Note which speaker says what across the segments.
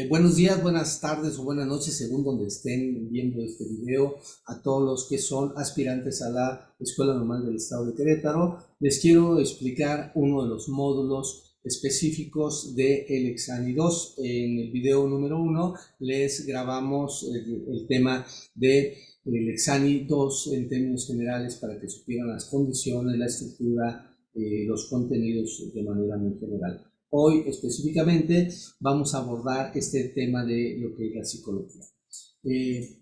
Speaker 1: Buenos días, buenas tardes o buenas noches, según donde estén viendo este video, a todos los que son aspirantes a la Escuela Normal del Estado de Querétaro. Les quiero explicar uno de los módulos específicos del Exani 2. En el video número 1 les grabamos el tema del Exani 2 en términos generales para que supieran las condiciones, la estructura, los contenidos de manera muy general. Hoy específicamente vamos a abordar este tema de lo que es la psicología.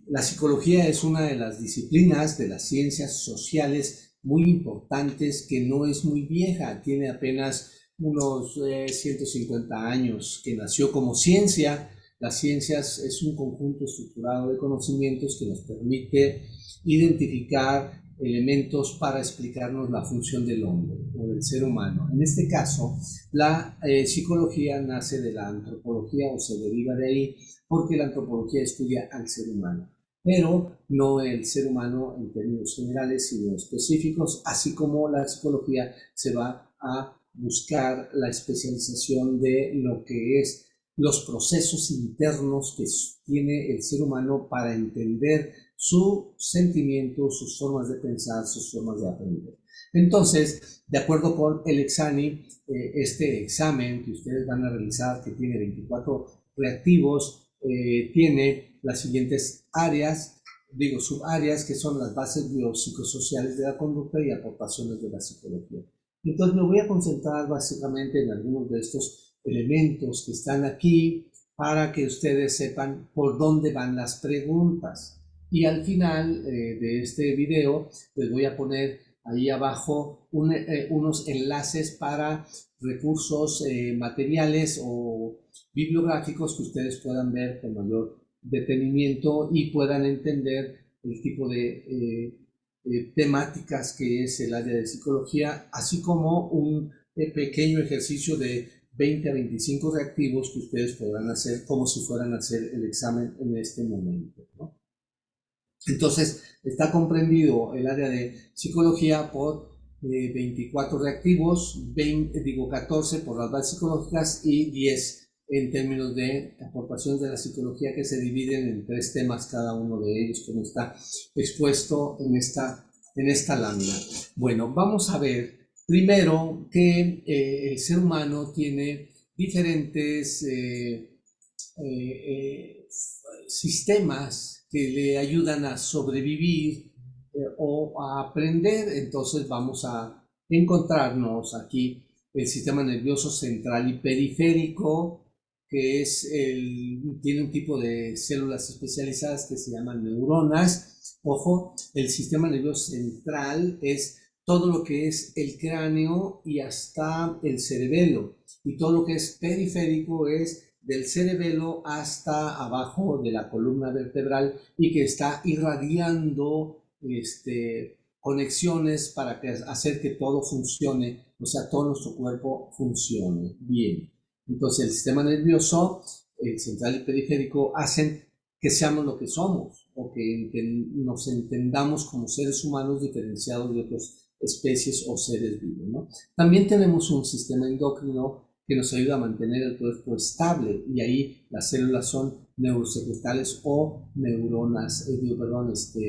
Speaker 1: La psicología es una de las disciplinas de las ciencias sociales muy importantes que no es muy vieja, tiene apenas unos 150 años que nació como ciencia. Las ciencias es un conjunto estructurado de conocimientos que nos permite identificar elementos para explicarnos la función del hombre o del ser humano. En este caso, la psicología nace de la antropología o se deriva de ahí porque la antropología estudia al ser humano, pero no el ser humano en términos generales, sino específicos, así como la psicología se va a buscar la especialización de lo que es los procesos internos que tiene el ser humano para entender sus sentimientos, sus formas de pensar, sus formas de aprender. Entonces, de acuerdo con el Exani, este examen que ustedes van a realizar, que tiene 24 reactivos, tiene las siguientes áreas, subáreas, que son las bases biopsicosociales de la conducta y aportaciones de la psicología. Entonces me voy a concentrar básicamente en algunos de estos elementos que están aquí para que ustedes sepan por dónde van las preguntas. Y al final de este video les voy a poner ahí abajo unos enlaces para recursos materiales o bibliográficos que ustedes puedan ver con mayor detenimiento y puedan entender el tipo de temáticas que es el área de psicología, así como un pequeño ejercicio de 20 a 25 reactivos que ustedes podrán hacer como si fueran a hacer el examen en este momento, ¿no? Entonces, está comprendido el área de psicología por 24 reactivos, 14 por las bases psicológicas y 10 en términos de aportaciones de la psicología que se dividen en 3 temas cada uno de ellos, como está expuesto en esta lámina. Bueno, vamos a ver primero que el ser humano tiene diferentes sistemas que le ayudan a sobrevivir o a aprender. Entonces vamos a encontrarnos aquí el sistema nervioso central y periférico, que tiene un tipo de células especializadas que se llaman neuronas. Ojo, el sistema nervioso central es todo lo que es el cráneo y hasta el cerebelo, y todo lo que es periférico es del cerebelo hasta abajo de la columna vertebral y que está irradiando conexiones para hacer que todo funcione, o sea, todo nuestro cuerpo funcione bien. Entonces el sistema nervioso, el central y periférico, hacen que seamos lo que somos o que nos entendamos como seres humanos diferenciados de otras especies o seres vivos, ¿no? También tenemos un sistema endocrino que nos ayuda a mantener el cuerpo estable, y ahí las células son neurosecretales o neuronas,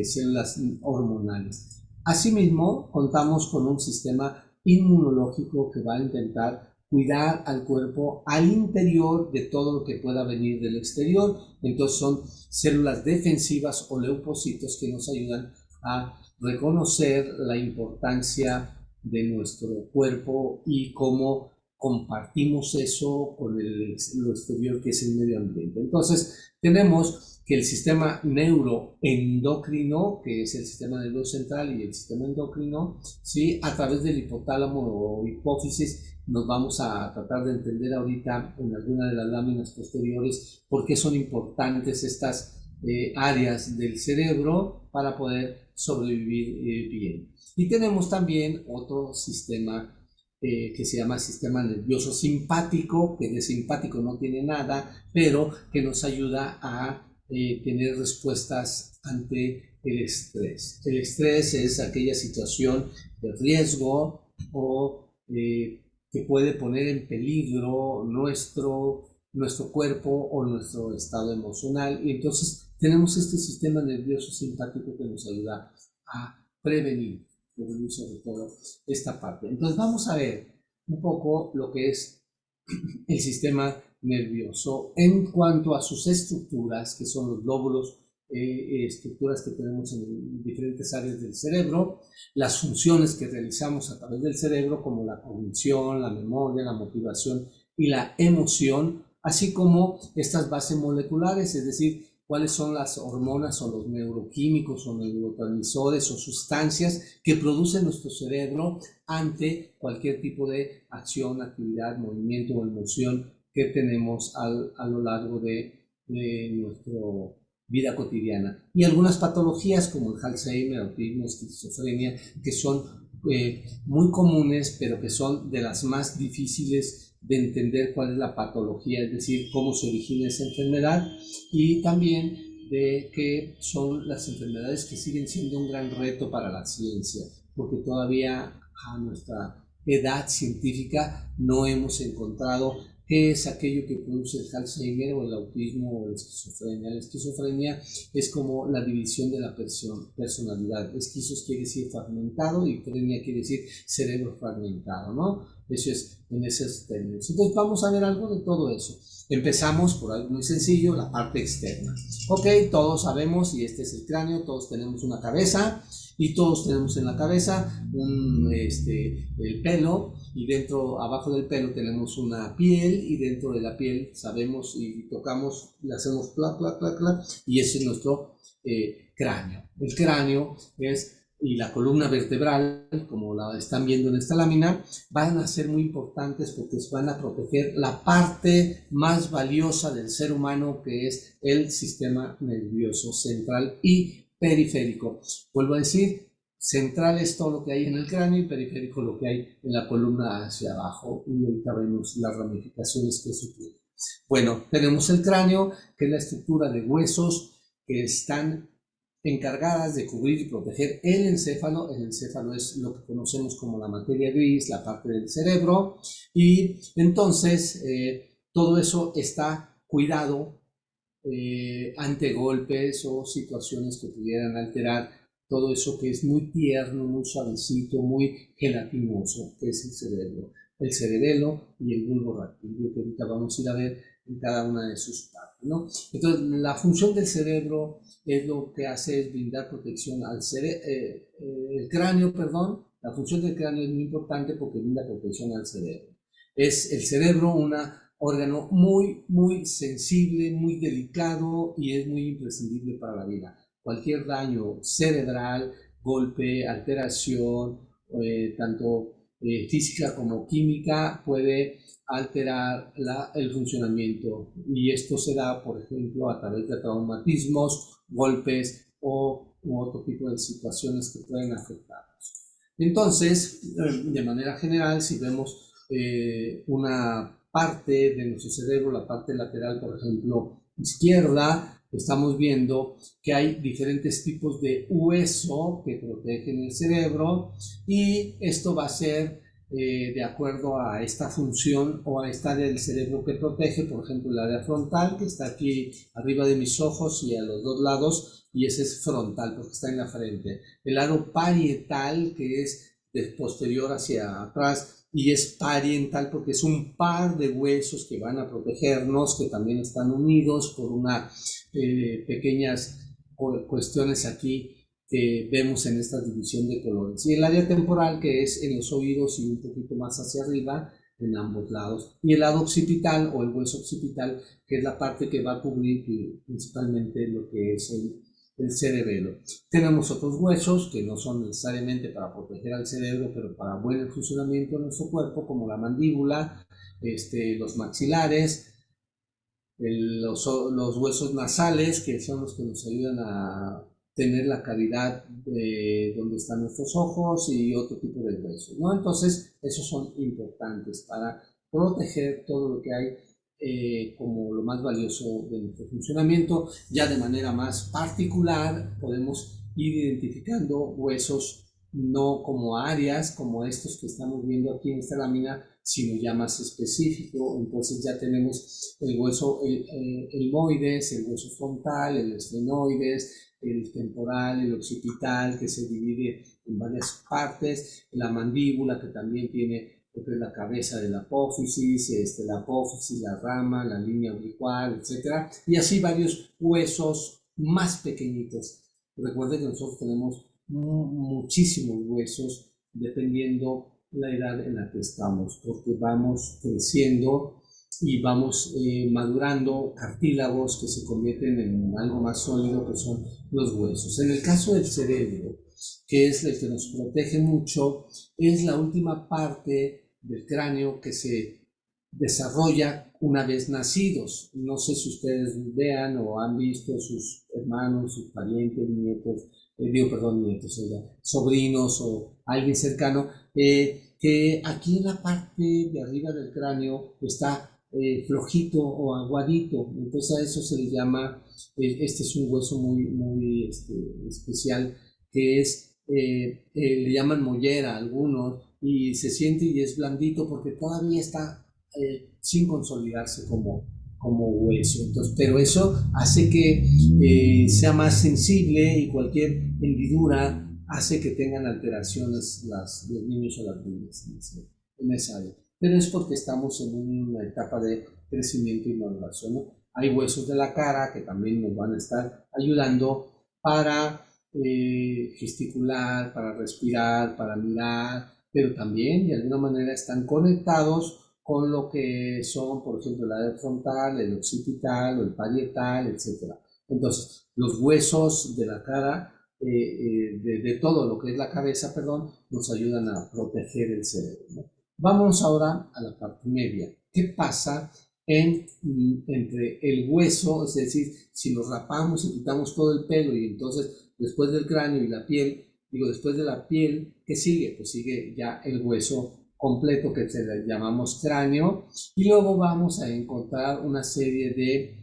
Speaker 1: células hormonales. Asimismo, contamos con un sistema inmunológico que va a intentar cuidar al cuerpo al interior de todo lo que pueda venir del exterior. Entonces son células defensivas o leucocitos que nos ayudan a reconocer la importancia de nuestro cuerpo y cómo compartimos eso con lo exterior, que es el medio ambiente. Entonces tenemos que el sistema neuroendocrino, que es el sistema nervioso central y el sistema endocrino, ¿sí? A través del hipotálamo o hipófisis, nos vamos a tratar de entender ahorita en alguna de las láminas posteriores por qué son importantes estas áreas del cerebro para poder sobrevivir bien. Y tenemos también otro sistema que se llama sistema nervioso simpático, que de simpático no tiene nada, pero que nos ayuda a tener respuestas ante el estrés. El estrés es aquella situación de riesgo o que puede poner en peligro nuestro nuestro cuerpo o nuestro estado emocional. Y entonces tenemos este sistema nervioso simpático que nos ayuda a prevenir sobre todo esta parte. Entonces vamos a ver un poco lo que es el sistema nervioso en cuanto a sus estructuras, que son los lóbulos, estructuras que tenemos en diferentes áreas del cerebro, las funciones que realizamos a través del cerebro, como la cognición, la memoria, la motivación y la emoción, así como estas bases moleculares, es decir, cuáles son las hormonas o los neuroquímicos o neurotransmisores o sustancias que produce nuestro cerebro ante cualquier tipo de acción, actividad, movimiento o emoción que tenemos a lo largo de nuestra vida cotidiana. Y algunas patologías como el Alzheimer, autismo, esquizofrenia, que son muy comunes, pero que son de las más difíciles de entender cuál es la patología, es decir, cómo se origina esa enfermedad, y también de que son las enfermedades que siguen siendo un gran reto para la ciencia, porque todavía a nuestra edad científica no hemos encontrado qué es aquello que produce el Alzheimer o el autismo o la esquizofrenia. La esquizofrenia es como la división de la personalidad. Esquizos quiere decir fragmentado y frenia quiere decir cerebro fragmentado, ¿no? Eso es en esos términos. Entonces vamos a ver algo de todo eso. Empezamos por algo muy sencillo, la parte externa. Ok, todos sabemos, y este es el cráneo, todos tenemos una cabeza, y todos tenemos en la cabeza el pelo, y dentro, abajo del pelo tenemos una piel, y dentro de la piel sabemos y tocamos, le hacemos pla, pla, pla, pla, y ese es nuestro cráneo. El cráneo y la columna vertebral, como la están viendo en esta lámina, van a ser muy importantes porque van a proteger la parte más valiosa del ser humano, que es el sistema nervioso central y periférico. Vuelvo a decir, central es todo lo que hay en el cráneo y periférico lo que hay en la columna hacia abajo, y ahorita vemos las ramificaciones que eso tiene. Bueno, tenemos el cráneo, que es la estructura de huesos que están encargadas de cubrir y proteger el encéfalo. El encéfalo es lo que conocemos como la materia gris, la parte del cerebro, y entonces todo eso está cuidado ante golpes o situaciones que pudieran alterar todo eso que es muy tierno, muy suavecito, muy gelatinoso, que es el cerebro, el cerebelo y el bulbo raquídeo, que ahorita vamos a ir a ver en cada una de sus partes, ¿no? Entonces, la función del cerebro es lo que hace es brindar protección al el cráneo, perdón. La función del cráneo es muy importante porque brinda protección al cerebro. Es el cerebro un órgano muy, muy sensible, muy delicado, y es muy imprescindible para la vida. Cualquier daño cerebral, golpe, alteración, tanto física como química, puede alterar el funcionamiento, y esto se da, por ejemplo, a través de traumatismos, golpes u otro tipo de situaciones que pueden afectarnos. Entonces, de manera general, si vemos una parte de nuestro cerebro, la parte lateral, por ejemplo, izquierda, estamos viendo que hay diferentes tipos de hueso que protegen el cerebro, y esto va a ser de acuerdo a esta función o a esta área del cerebro que protege. Por ejemplo, el área frontal, que está aquí arriba de mis ojos y a los dos lados, y ese es frontal porque está en la frente. El lado parietal, que es de posterior hacia atrás, y es pariental porque es un par de huesos que van a protegernos, que también están unidos por unas pequeñas cuestiones aquí que vemos en esta división de colores. Y el área temporal, que es en los oídos y un poquito más hacia arriba, en ambos lados. Y el lado occipital o el hueso occipital, que es la parte que va a cubrir principalmente lo que es el cerebelo. Tenemos otros huesos que no son necesariamente para proteger al cerebro, pero para buen funcionamiento de nuestro cuerpo, como la mandíbula, los maxilares, los huesos nasales, que son los que nos ayudan a tener la cavidad donde están nuestros ojos, y otro tipo de huesos, ¿no? Entonces, esos son importantes para proteger todo lo que hay como lo más valioso de nuestro funcionamiento. Ya de manera más particular podemos ir identificando huesos no como áreas como estos que estamos viendo aquí en esta lámina, sino ya más específico. Entonces ya tenemos el hueso elmoides, el hueso frontal, el esfenoides, el temporal, el occipital, que se divide en varias partes, la mandíbula, que también tiene lo que es la cabeza de la apófisis, la rama, la línea oblicual, etcétera, y así varios huesos más pequeñitos. Recuerden que nosotros tenemos muchísimos huesos dependiendo la edad en la que estamos, porque vamos creciendo y vamos madurando cartílagos que se convierten en algo más sólido, que son los huesos. En el caso del cerebro, que es el que nos protege mucho, es la última parte del cráneo que se desarrolla una vez nacidos. No sé si ustedes vean o han visto sus hermanos, sus parientes, nietos, nietos, sobrinos o alguien cercano, que aquí en la parte de arriba del cráneo está flojito o aguadito. Entonces a eso se le llama, este es un hueso muy especial, que es, le llaman mollera a algunos, y se siente y es blandito porque todavía está sin consolidarse como hueso. Entonces, pero eso hace que sea más sensible, y cualquier hendidura hace que tengan alteraciones los niños o las niñas en esa área. Pero es porque estamos en una etapa de crecimiento y maduración, ¿no? Hay huesos de la cara que también nos van a estar ayudando para gesticular, para respirar, para mirar, pero también de alguna manera están conectados con lo que son, por ejemplo, el área frontal, el occipital o el parietal, etc. Entonces, los huesos de la cara, de todo lo que es la cabeza, perdón, nos ayudan a proteger el cerebro, ¿no? Vamos ahora a la parte media. ¿Qué pasa entre el hueso? Es decir, si nos rapamos y quitamos todo el pelo, y entonces después del cráneo y la piel, después de la piel, ¿qué sigue? Pues sigue ya el hueso completo, que le llamamos cráneo, y luego vamos a encontrar una serie de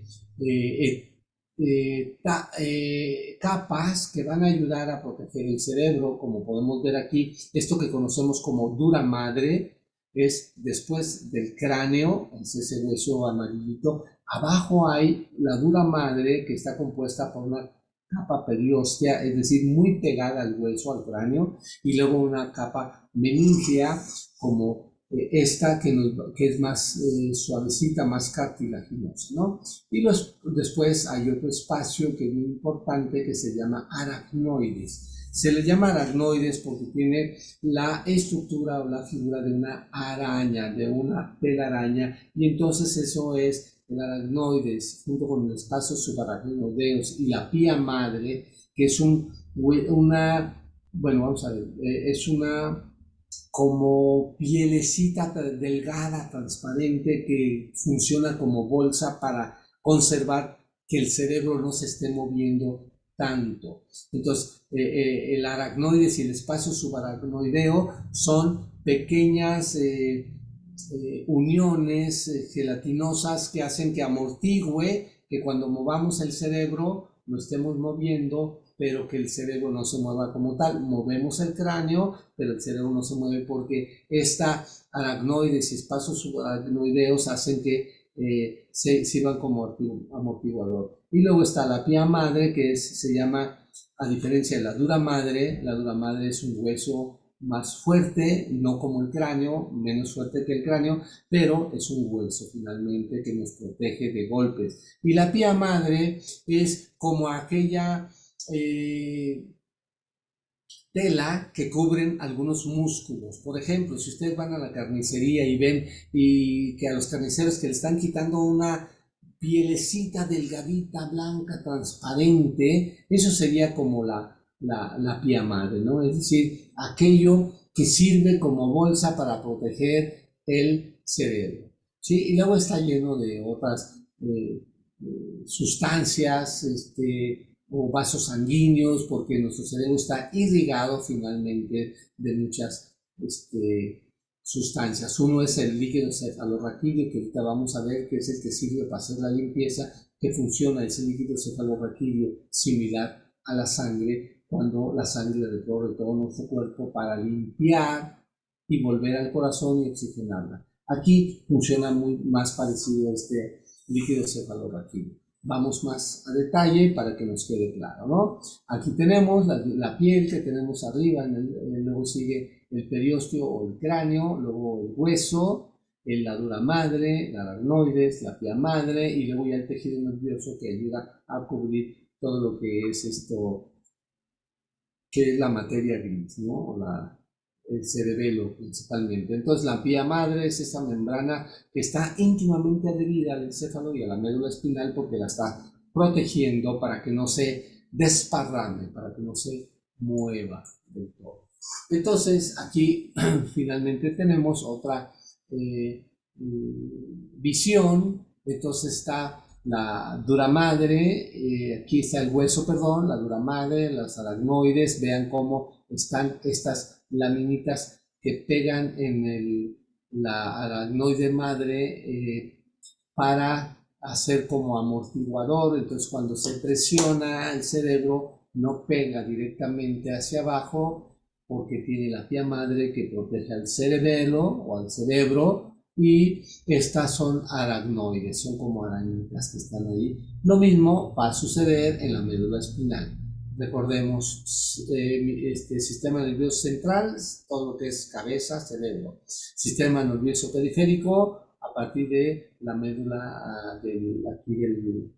Speaker 1: capas que van a ayudar a proteger el cerebro, como podemos ver aquí. Esto que conocemos como dura madre es después del cráneo, es ese hueso amarillito. Abajo hay la dura madre, que está compuesta por una capa perióstea, es decir, muy pegada al hueso, al cráneo, y luego una capa meningea, como esta, que es más suavecita, más cartilaginosa, ¿no? Y después hay otro espacio que es muy importante, que se llama aracnoides. Se le llama aracnoides porque tiene la estructura o la figura de una araña, de una telaraña, y entonces eso es el aracnoides, junto con el espacio subaracnoideos y la pía madre, que es es una como pielecita delgada, transparente, que funciona como bolsa para conservar que el cerebro no se esté moviendo tanto. Entonces, el aracnoides y el espacio subaracnoideo son pequeñas uniones gelatinosas que hacen que amortigüe, que cuando movamos el cerebro lo estemos moviendo, pero que el cerebro no se mueva como tal. Movemos el cráneo, pero el cerebro no se mueve, porque esta aracnoides y espacios subaracnoideos hacen que se sirvan como amortiguador. Y luego está la pía madre, que se llama, a diferencia de la dura madre es un hueso más fuerte, no como el cráneo, menos fuerte que el cráneo, pero es un hueso finalmente que nos protege de golpes. Y la pía madre es como aquella tela que cubren algunos músculos. Por ejemplo, si ustedes van a la carnicería y ven y que a los carniceros que le están quitando una pielecita delgadita, blanca, transparente, eso sería como la pía madre, ¿no? Es decir, aquello que sirve como bolsa para proteger el cerebro, ¿sí? Y luego está lleno de otras sustancias, o vasos sanguíneos, porque nuestro cerebro está irrigado finalmente de muchas sustancias. Uno es el líquido cefalorraquídeo, que ahorita vamos a ver, que es el que sirve para hacer la limpieza, que funciona ese líquido cefalorraquídeo similar a la sangre, cuando la sangre recorre todo nuestro cuerpo para limpiar y volver al corazón y oxigenarla. Aquí funciona muy más parecido a este líquido cefalorraquídeo. Vamos más a detalle para que nos quede claro, ¿no? Aquí tenemos la piel que tenemos arriba, luego sigue el periósteo o el cráneo, luego el hueso, la dura madre, la aracnoides, la pía madre y luego ya el tejido nervioso que ayuda a cubrir todo lo que es esto, que es la materia gris, ¿no? El cerebelo principalmente. Entonces la pía madre es esa membrana que está íntimamente adherida al encéfalo y a la médula espinal porque la está protegiendo para que no se desparrame, para que no se mueva del todo. Entonces aquí finalmente tenemos otra visión. Entonces está la dura madre, aquí está el hueso, perdón, la dura madre, las aracnoides, vean cómo están estas laminitas que pegan en la aracnoide madre para hacer como amortiguador. Entonces cuando se presiona el cerebro no pega directamente hacia abajo porque tiene la pía madre que protege al cerebelo o al cerebro, y estas son aracnoides, son como arañitas que están ahí. Lo mismo va a suceder en la médula espinal. Recordemos, este sistema nervioso central, todo lo que es cabeza, cerebro. Sistema nervioso periférico, a partir de la médula aquí del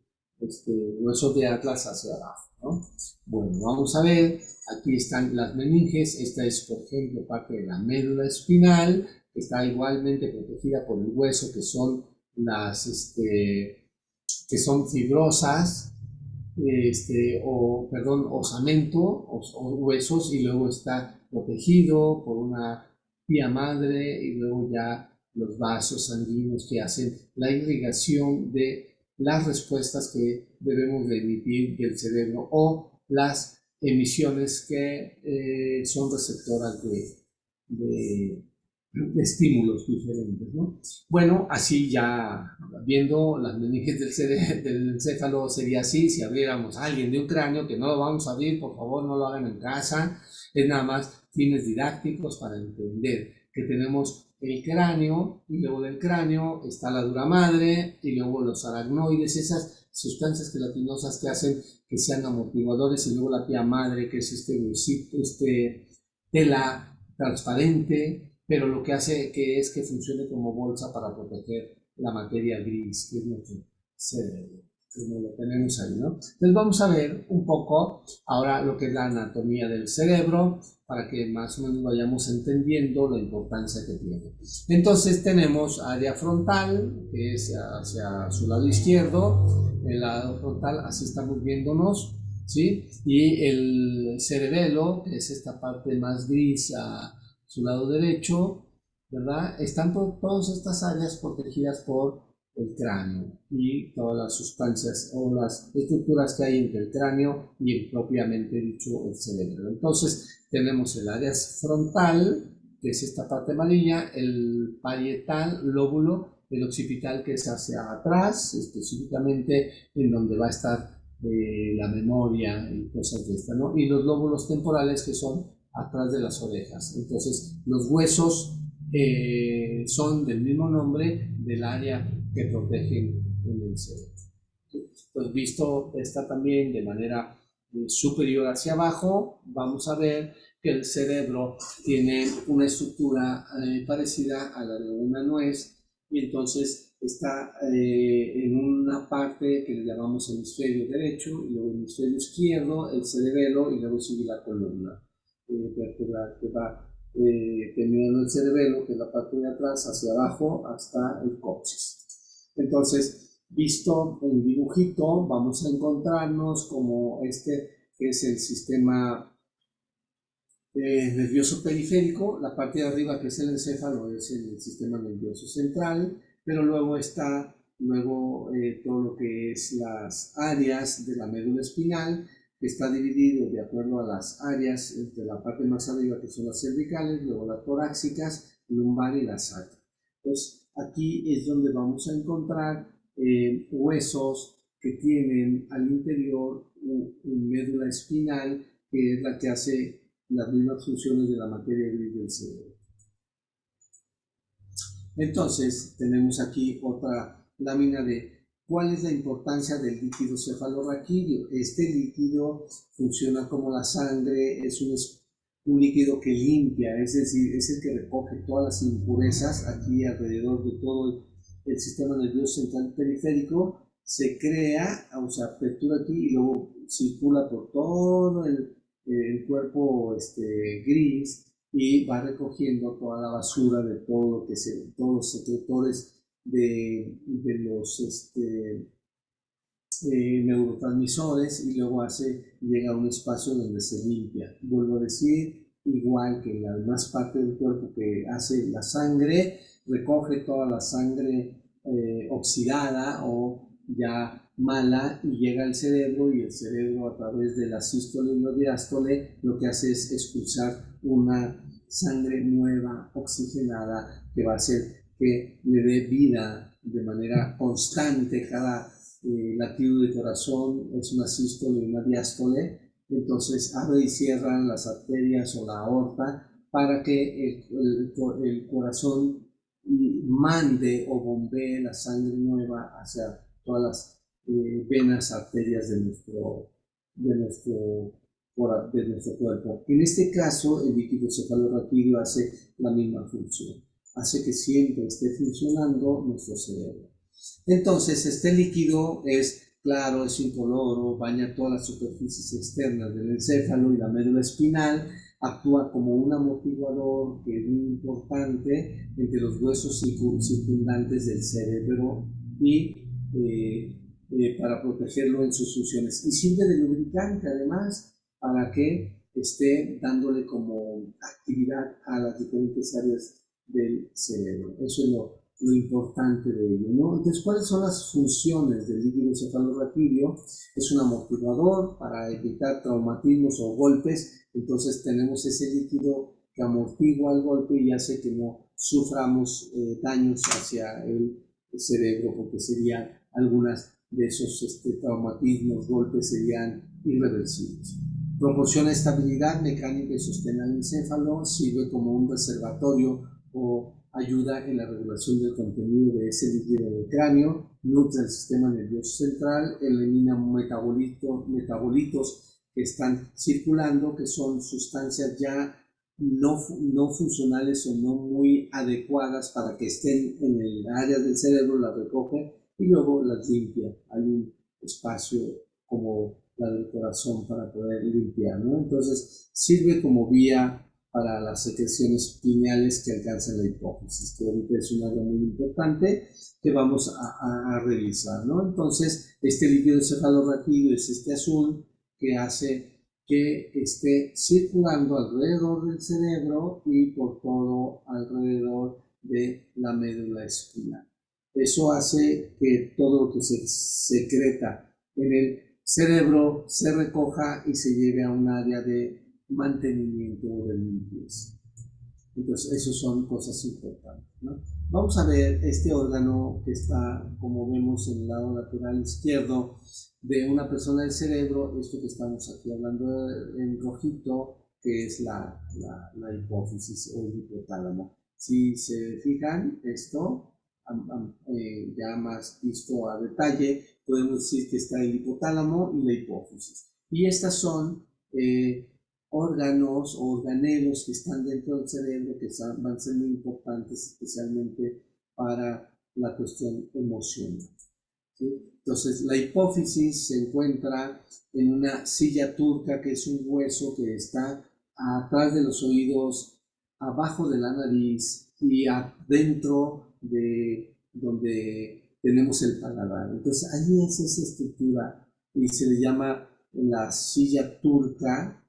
Speaker 1: hueso de Atlas hacia abajo, ¿no? Bueno, vamos a ver, aquí están las meninges. Esta es, por ejemplo, parte de la médula espinal, que está igualmente protegida por el hueso, que son que son fibrosas, osamento o huesos, y luego está protegido por una pía madre y luego ya los vasos sanguíneos que hacen la irrigación de las respuestas que debemos de emitir del cerebro o las emisiones que son receptoras de estímulos diferentes, ¿no? Bueno, así ya viendo las meninges del encéfalo sería así. Si abriéramos a alguien de un cráneo, que no lo vamos a abrir, por favor no lo hagan en casa, es nada más fines didácticos para entender que tenemos el cráneo y luego del cráneo está la dura madre y luego los aracnoides, esas sustancias gelatinosas que hacen que sean amortiguadores, y luego la pía madre, que es este tela transparente, pero lo que hace que es que funcione como bolsa para proteger la materia gris, que es nuestro cerebro, como lo tenemos ahí, ¿no? Entonces vamos a ver un poco ahora lo que es la anatomía del cerebro, para que más o menos vayamos entendiendo la importancia que tiene. Entonces tenemos área frontal, que es hacia su lado izquierdo, el lado frontal, así estamos viéndonos, ¿sí? Y el cerebelo, que es esta parte más gris a su lado derecho, ¿verdad? Están todas estas áreas protegidas por el cráneo y todas las sustancias o las estructuras que hay entre el cráneo y propiamente dicho el cerebro. Entonces tenemos el área frontal, que es esta parte amarilla, el parietal, lóbulo, el occipital, que es hacia atrás, específicamente en donde va a estar la memoria y cosas de esta, ¿no? Y los lóbulos temporales, que son atrás de las orejas. Entonces los huesos son del mismo nombre del área que protegen en el cerebro. Pues visto esta también de manera superior hacia abajo, vamos a ver que el cerebro tiene una estructura parecida a la de una nuez, y entonces está en una parte que le llamamos hemisferio derecho, y luego hemisferio izquierdo, el cerebelo, y luego sigue la columna vertebral que va terminando el cerebelo, que es la parte de atrás, hacia abajo hasta el coxis. Entonces, visto en dibujito, vamos a encontrarnos como que es el sistema nervioso periférico. La parte de arriba, que es el encéfalo, es el sistema nervioso central, pero luego está todo lo que es las áreas de la médula espinal, que está dividido de acuerdo a las áreas entre la parte más arriba, que son las cervicales, luego las torácicas, lumbar y la sacra. Entonces aquí es donde vamos a encontrar huesos que tienen al interior una médula espinal, que es la que hace las mismas funciones de la materia gris del cerebro. Entonces, tenemos aquí otra lámina de cuál es la importancia del líquido cefalorraquídeo. Este líquido funciona como la sangre, es un líquido que limpia, es decir, es el que recoge todas las impurezas aquí alrededor de todo el sistema nervioso central periférico. Se crea, o sea, apertura aquí y luego circula por todo el cuerpo gris y va recogiendo toda la basura de todo lo que todos los secretores de los neurotransmisores y luego llega a un espacio donde se limpia. Vuelvo a decir, igual que en la demás parte del cuerpo que hace la sangre, recoge toda la sangre oxidada o ya mala y llega al cerebro, y el cerebro a través de la sístole y la diástole lo que hace es expulsar una sangre nueva, oxigenada, que va a hacer que le dé vida de manera constante. Cada latido de corazón es una sístole y una diástole, entonces abre y cierran las arterias o la aorta para que el corazón mande o bombee la sangre nueva hacia todas las venas, arterias de nuestro cuerpo. En este caso, el líquido cefalorraquídeo hace la misma función, hace que siempre esté funcionando nuestro cerebro. Entonces, este líquido es claro, es incoloro, baña todas las superficies externas del encéfalo y la médula espinal, actúa como un amortiguador que es muy importante entre los huesos circundantes del cerebro y para protegerlo en sus funciones. Y sirve de lubricante además para que esté dándole como actividad a las diferentes áreas del cerebro. Eso es lo importante de ello, ¿no? Entonces, ¿cuáles son las funciones del líquido cefalorraquídeo? Es un amortiguador para evitar traumatismos o golpes. Entonces tenemos ese líquido que amortigua el golpe y hace que no suframos daños hacia el cerebro, porque serían algunas de esos traumatismos, golpes serían irreversibles. Proporciona estabilidad mecánica y sostén al encéfalo, sirve como un reservatorio o ayuda en la regulación del contenido de ese líquido del cráneo, nutre el sistema nervioso central, elimina metabolitos que están circulando, que son sustancias ya no funcionales o no muy adecuadas para que estén en el área del cerebro, las recoge y luego las limpia. Hay un espacio como la del corazón para poder limpiar, ¿no? Entonces sirve como vía para las secreciones pineales que alcanzan la hipófisis, que ahorita es un área muy importante que vamos a revisar, ¿no? Entonces, este líquido cefalorraquídeo es este azul que hace que esté circulando alrededor del cerebro y por todo alrededor de la médula espinal. Eso hace que todo lo que se secreta en el cerebro se recoja y se lleve a un área de mantenimiento de limpieza. Entonces, esas son cosas importantes, ¿no? Vamos a ver este órgano que está, como vemos, en el lado lateral izquierdo de una persona del cerebro, esto que estamos aquí hablando en rojito, que es la hipófisis o el hipotálamo. Si se fijan, esto ya más visto a detalle, podemos decir que está el hipotálamo y la hipófisis. Y estas son órganos o organelos que están dentro del cerebro que van a ser muy importantes, especialmente para la cuestión emocional, ¿sí? Entonces, la hipófisis se encuentra en una silla turca, que es un hueso que está atrás de los oídos, abajo de la nariz y adentro de donde tenemos el paladar. Entonces, ahí es esa estructura y se le llama la silla turca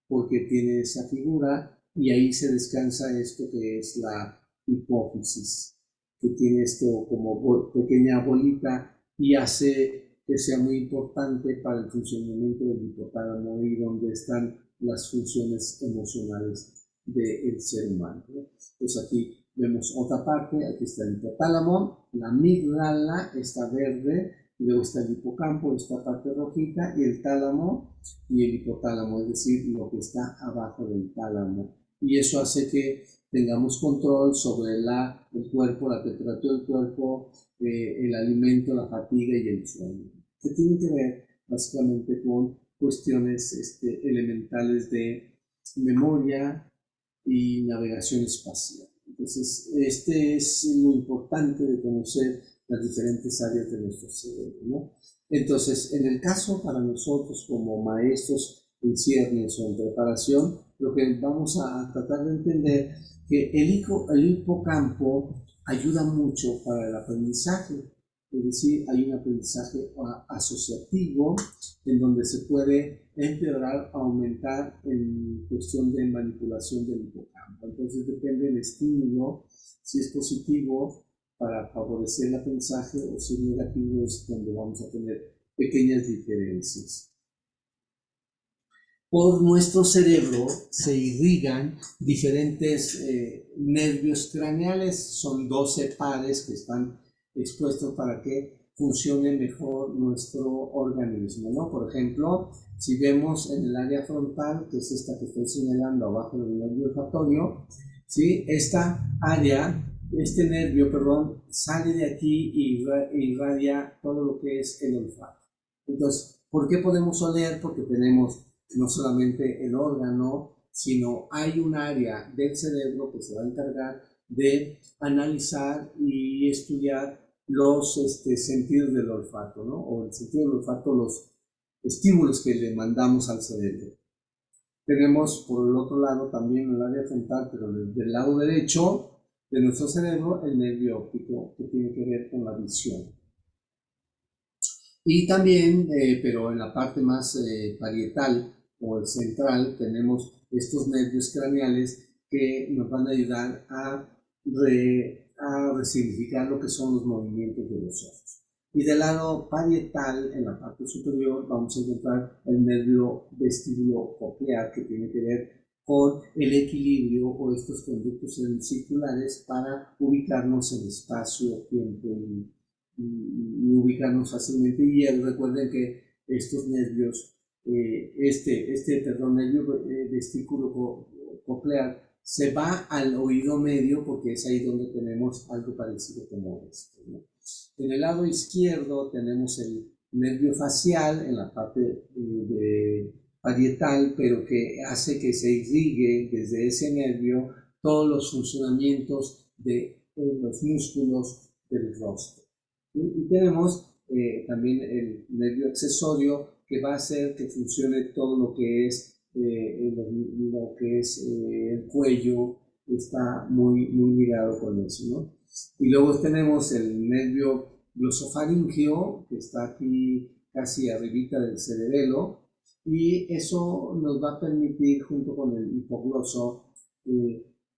Speaker 1: porque tiene esa figura, y ahí se descansa esto que es la hipófisis, que tiene esto como pequeña bolita y hace que sea muy importante para el funcionamiento del hipotálamo y donde están las funciones emocionales del ser humano, ¿no? Entonces aquí vemos otra parte, aquí está el hipotálamo, la amígdala está verde, y luego está el hipocampo, esta parte rojita, y el tálamo y el hipotálamo, es decir, lo que está abajo del tálamo. Y eso hace que tengamos control sobre el cuerpo, la temperatura del cuerpo, el alimento, la fatiga y el sueño, que tienen que ver básicamente con cuestiones elementales de memoria y navegación espacial. Entonces, es lo importante de conocer las diferentes áreas de nuestro cerebro, ¿no? Entonces, en el caso para nosotros como maestros en ciernes o en preparación, lo que vamos a tratar de entender que el hipocampo ayuda mucho para el aprendizaje, es decir, hay un aprendizaje asociativo en donde se puede empeorar, aumentar en cuestión de manipulación del hipocampo. Entonces depende del estímulo, si es positivo para favorecer el aprendizaje o si es negativo es donde vamos a tener pequeñas diferencias. Por nuestro cerebro se irrigan diferentes nervios craneales, son 12 pares que están expuestos para que funcione mejor nuestro organismo, ¿no? Por ejemplo, si vemos en el área frontal, que es esta que estoy señalando abajo del nervio olfatorio, ¿sí? Este nervio, perdón, sale de aquí y irradia todo lo que es el olfato. Entonces, ¿por qué podemos oler? Porque tenemos no solamente el órgano, sino hay un área del cerebro que se va a encargar de analizar y estudiar los sentidos del olfato, ¿no? O el sentido del olfato, los estímulos que le mandamos al cerebro. Tenemos por el otro lado también el área frontal, pero del lado derecho de nuestro cerebro, el nervio óptico, que tiene que ver con la visión. Y también, pero en la parte más parietal o central, tenemos estos nervios craneales que nos van a ayudar a resignificar lo que son los movimientos de los ojos. Y del lado parietal, en la parte superior, vamos a encontrar el nervio vestíbulo coclear, que tiene que ver con el equilibrio o estos conductos circulares para ubicarnos en espacio, tiempo y ubicarnos fácilmente. Y recuerden que estos nervios, nervio vestíbulo coclear se va al oído medio porque es ahí donde tenemos algo parecido como esto, ¿no? En el lado izquierdo tenemos el nervio facial en la parte parietal, pero que hace que se irrigue desde ese nervio todos los funcionamientos de los músculos del rostro. Y tenemos también el nervio accesorio que va a hacer que funcione todo lo que es el cuello, está muy ligado con eso, ¿no? Y luego tenemos el nervio glosofaringeo, que está aquí casi arribita del cerebelo, y eso nos va a permitir, junto con el hipogloso,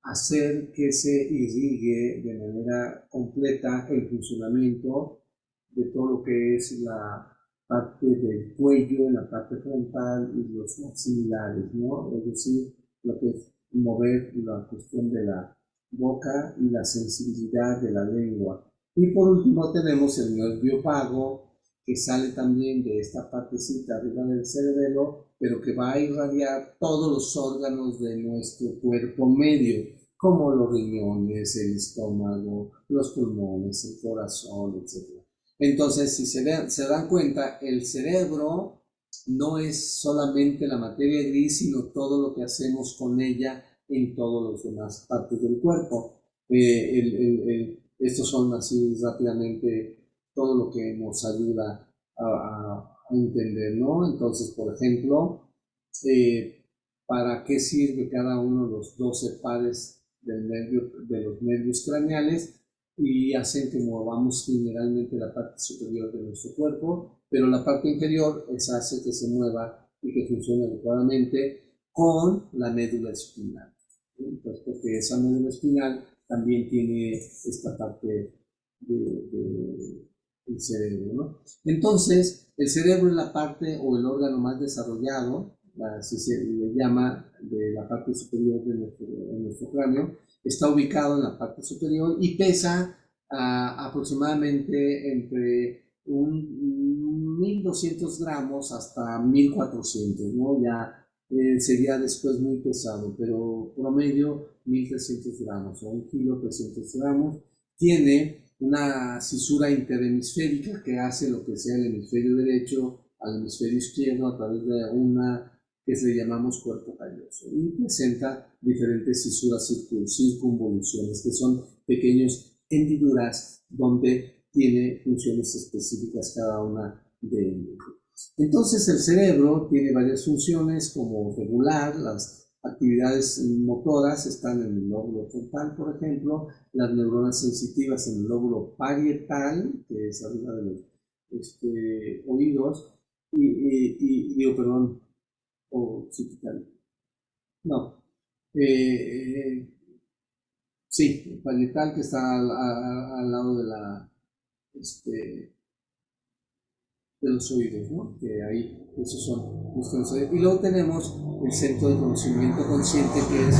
Speaker 1: hacer que se irrigue de manera completa el funcionamiento de todo lo que es la parte del cuello, en la parte frontal y los maxilares, ¿no? Es decir, lo que es mover la cuestión de la boca y la sensibilidad de la lengua. Y por último tenemos el nervio vago, que sale también de esta partecita arriba del cerebelo, pero que va a irradiar todos los órganos de nuestro cuerpo medio, como los riñones, el estómago, los pulmones, el corazón, etc. Entonces, si se dan cuenta, el cerebro no es solamente la materia gris, sino todo lo que hacemos con ella en todas las demás partes del cuerpo. Estos son así rápidamente todo lo que nos ayuda a entender, ¿no? Entonces, por ejemplo, ¿para qué sirve cada uno de los 12 pares de los nervios craneales? Y hacen que movamos generalmente la parte superior de nuestro cuerpo, pero la parte inferior hace que se mueva y que funcione adecuadamente con la médula espinal. Entonces, porque esa médula espinal también tiene esta parte del cerebro, ¿no? Entonces, el cerebro es la parte o el órgano más desarrollado, así se le llama, de la parte superior de nuestro cráneo. Está ubicado en la parte superior y pesa aproximadamente entre 1.200 gramos hasta 1.400, ¿no? Ya sería después muy pesado, pero promedio 1300 gramos o 1 kilo 300 gramos. Tiene una fisura interhemisférica que hace lo que sea el hemisferio derecho al hemisferio izquierdo a través de una que le llamamos cuerpo calloso, y presenta diferentes fisuras circunvoluciones, que son pequeños hendiduras donde tiene funciones específicas cada una de ellas. Entonces el cerebro tiene varias funciones como regular, las actividades motoras están en el lóbulo frontal, por ejemplo, las neuronas sensitivas en el lóbulo parietal, que es arriba de los oídos, perdón, occipital. No. Sí, parietal, que está al lado de de los oídos, ¿no? Que ahí, esos son los conocimientos. Y luego tenemos el centro de conocimiento consciente, que es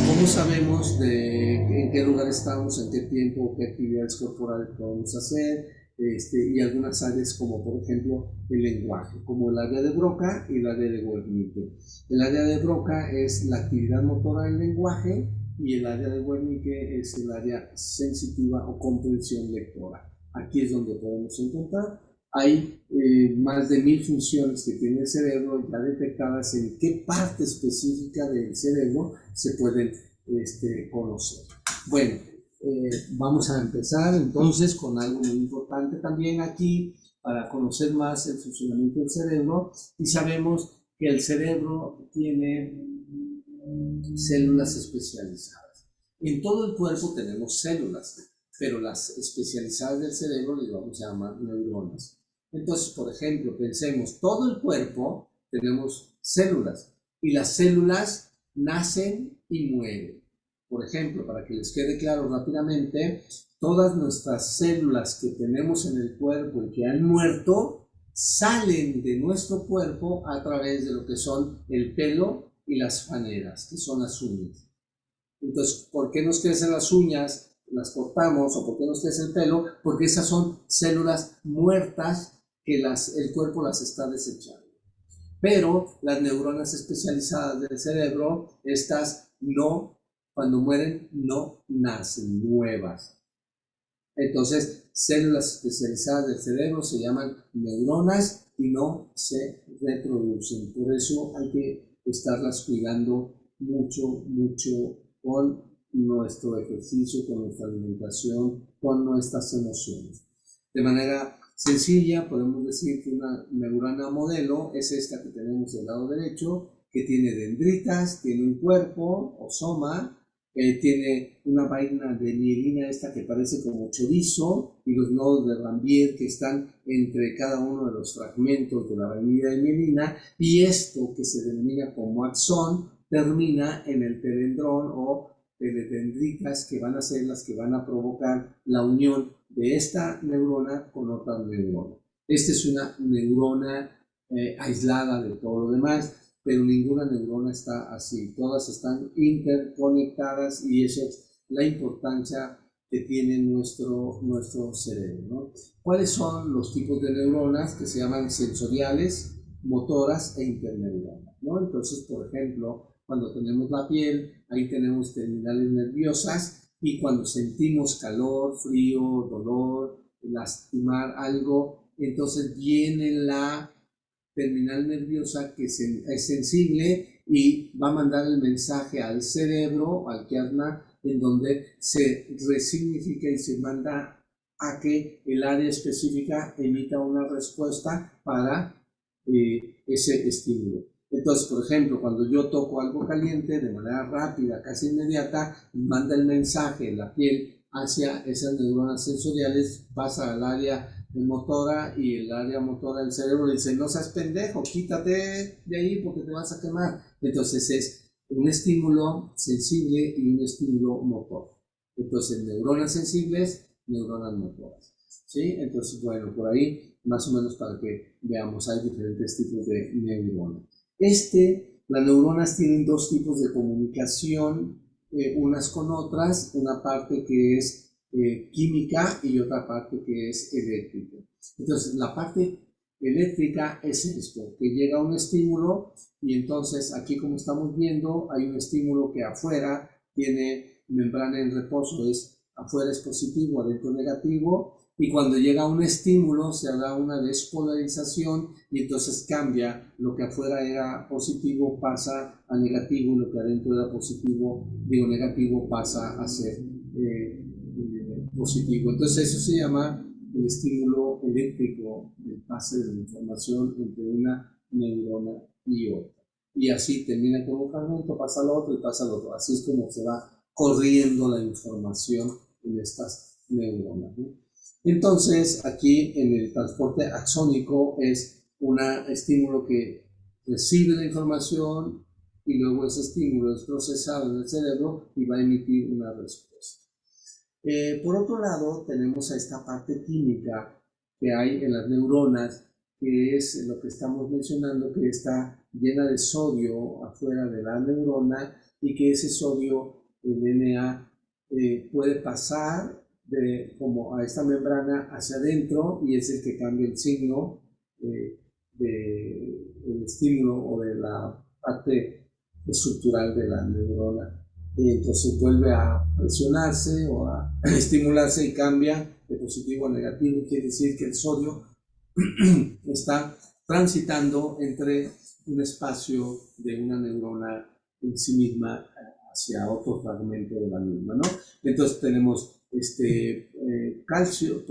Speaker 1: cómo sabemos en qué lugar estamos, en qué tiempo, qué actividades corporales podemos hacer, y algunas áreas como por ejemplo el lenguaje, como el área de Broca y el área de Wernicke. El área de Broca es la actividad motora del lenguaje y el área de Wernicke es el área sensitiva o comprensión lectora. Aquí es donde podemos encontrar. Hay más de 1000 funciones que tiene el cerebro ya detectadas en qué parte específica del cerebro se pueden conocer. Bueno, vamos a empezar entonces con algo muy importante también aquí para conocer más el funcionamiento del cerebro, y sabemos que el cerebro tiene células especializadas. En todo el cuerpo tenemos células, pero las especializadas del cerebro les vamos a llamar neuronas. Entonces, por ejemplo, pensemos, todo el cuerpo tenemos células y las células nacen y mueren. Por ejemplo, para que les quede claro rápidamente, todas nuestras células que tenemos en el cuerpo y que han muerto salen de nuestro cuerpo a través de lo que son el pelo y las faneras, que son las uñas. Entonces, ¿por qué nos crecen las uñas? Las cortamos, o ¿por qué nos crece el pelo? Porque esas son células muertas que el cuerpo las está desechando. Pero las neuronas especializadas del cerebro, estas no, cuando mueren, no nacen nuevas. Entonces, células especializadas del cerebro se llaman neuronas y no se reproducen. Por eso hay que estarlas cuidando mucho, mucho con nuestro ejercicio, con nuestra alimentación, con nuestras emociones. De manera sencilla, podemos decir que una neurona modelo es esta que tenemos del lado derecho, que tiene dendritas, tiene un cuerpo o soma, tiene una vaina de mielina esta que parece como chorizo, y los nodos de Ranvier que están entre cada uno de los fragmentos de la vainilla de mielina, y esto que se denomina como axón termina en el telendrón o teledendritas, que van a ser las que van a provocar la unión de esta neurona con otra neurona. Esta es una neurona aislada de todo lo demás, pero ninguna neurona está así. Todas están interconectadas, y eso es la importancia que tiene nuestro cerebro, ¿no? ¿Cuáles son los tipos de neuronas? Que se llaman sensoriales, motoras e interneuronas, ¿no? Entonces, por ejemplo, cuando tenemos la piel, ahí tenemos terminales nerviosas, y cuando sentimos calor, frío, dolor, lastimar algo, entonces viene la terminal nerviosa que es sensible y va a mandar el mensaje al cerebro, al kiasma, en donde se resignifica y se manda a que el área específica emita una respuesta para ese estímulo. Entonces, por ejemplo, cuando yo toco algo caliente, de manera rápida, casi inmediata, manda el mensaje en la piel hacia esas neuronas sensoriales, pasa al área motora, y el área motora del cerebro le dice: no seas pendejo, quítate de ahí porque te vas a quemar. Entonces es un estímulo sensible y un estímulo motor. Entonces, neuronas sensibles, neuronas motoras. ¿Sí? Entonces, bueno, por ahí más o menos para que veamos, hay diferentes tipos de neuronas. Las neuronas tienen dos tipos de comunicación, unas con otras, una parte que es química y otra parte que es eléctrica. Entonces, la parte eléctrica es esto, que llega un estímulo y entonces aquí como estamos viendo hay un estímulo que afuera tiene membrana en reposo, afuera es positivo, adentro negativo, y cuando llega un estímulo se da una despolarización y entonces cambia, lo que afuera era positivo pasa a negativo y lo que adentro era positivo, digo negativo, pasa a ser positivo. Entonces eso se llama el estímulo eléctrico, el pase de la información entre una neurona y otra. Y así termina con un fragmento, pasa al otro y pasa al otro. Así es como se va corriendo la información en estas neuronas, ¿no? Entonces, aquí en el transporte axónico es un estímulo que recibe la información y luego ese estímulo es procesado en el cerebro y va a emitir una respuesta. Por otro lado, tenemos a esta parte química que hay en las neuronas, que es lo que estamos mencionando, que está llena de sodio afuera de la neurona y que ese sodio, el Na, puede pasar como a esta membrana hacia adentro y es el que cambia el signo del estímulo o de la parte estructural de la neurona. Entonces vuelve a presionarse o a estimularse y cambia de positivo a negativo. Quiere decir que el sodio está transitando entre un espacio de una neurona en sí misma hacia otro fragmento de la misma, ¿no? Entonces tenemos calcio,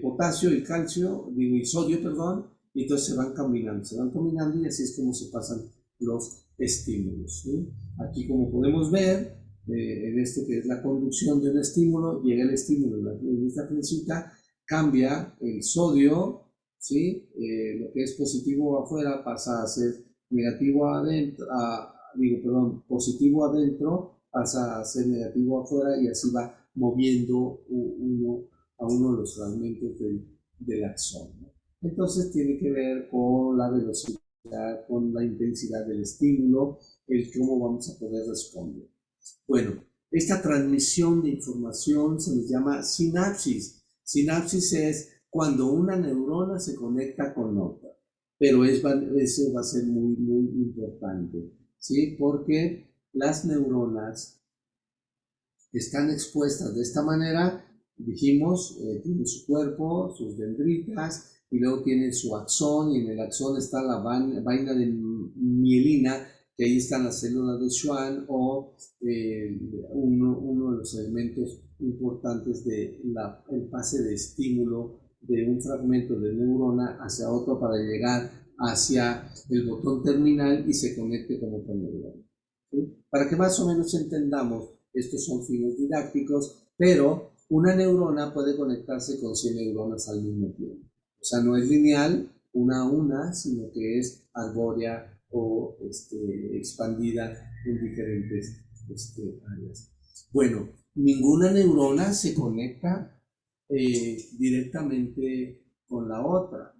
Speaker 1: potasio y calcio, y sodio, perdón, y entonces se van combinando y así es como se pasan los estímulos, ¿sí? Aquí como podemos ver, en esto que es la conducción de un estímulo, llega el estímulo en esta flechita, cambia el sodio, ¿sí? Lo que es positivo afuera pasa a ser negativo adentro, positivo adentro pasa a ser negativo afuera y así va moviendo uno de los fragmentos del axón, ¿no? Entonces tiene que ver con la velocidad, con la intensidad del estímulo, el cómo vamos a poder responder. Bueno, esta transmisión de información se les llama sinapsis. Sinapsis es cuando una neurona se conecta con otra, pero eso va a ser muy, muy importante, ¿sí? Porque las neuronas están expuestas de esta manera, dijimos, tienen su cuerpo, sus dendritas, y luego tienen su axón, y en el axón está la vaina de mielina, que ahí están las células de Schwann, o uno de los elementos importantes del pase de estímulo de un fragmento de neurona hacia otro para llegar hacia el botón terminal y se conecte con otra neurona, ¿sí? Para que más o menos entendamos, estos son fines didácticos, pero una neurona puede conectarse con 100 neuronas al mismo tiempo. O sea, no es lineal, una a una, sino que es arbórea o expandida en diferentes áreas. Bueno, ninguna neurona se conecta directamente con la otra.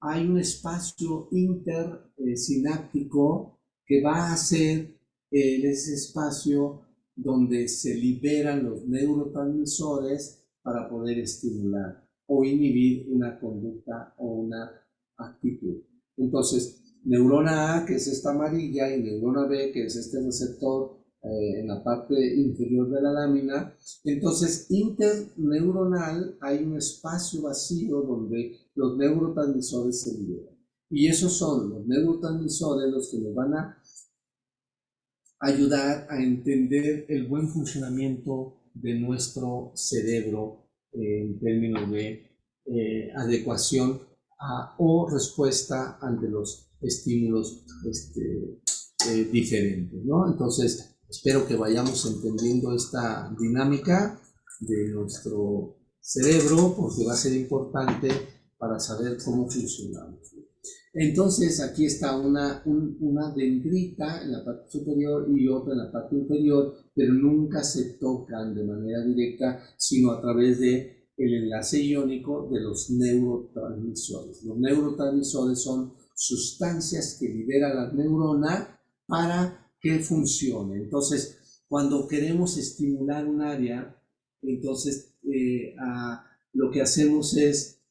Speaker 1: Hay un espacio intersináptico que va a ser ese espacio donde se liberan los neurotransmisores para poder estimular o inhibir una conducta o una actitud. Entonces, neurona A, que es esta amarilla, y neurona B, que es este receptor en la parte inferior de la lámina. Entonces, interneuronal hay un espacio vacío donde los neurotransmisores se liberan. Y esos son los neurotransmisores los que nos van a ayudar a entender el buen funcionamiento de nuestro cerebro en términos de adecuación o respuesta ante los estímulos diferentes, ¿no? Entonces, espero que vayamos entendiendo esta dinámica de nuestro cerebro porque va a ser importante para saber cómo funcionamos. Entonces aquí está una dendrita en la parte superior y otra en la parte inferior, pero nunca se tocan de manera directa, sino a través de el enlace iónico de los neurotransmisores. Los neurotransmisores son sustancias que libera la neurona para que funcione. Entonces, cuando queremos estimular un área, entonces lo que hacemos es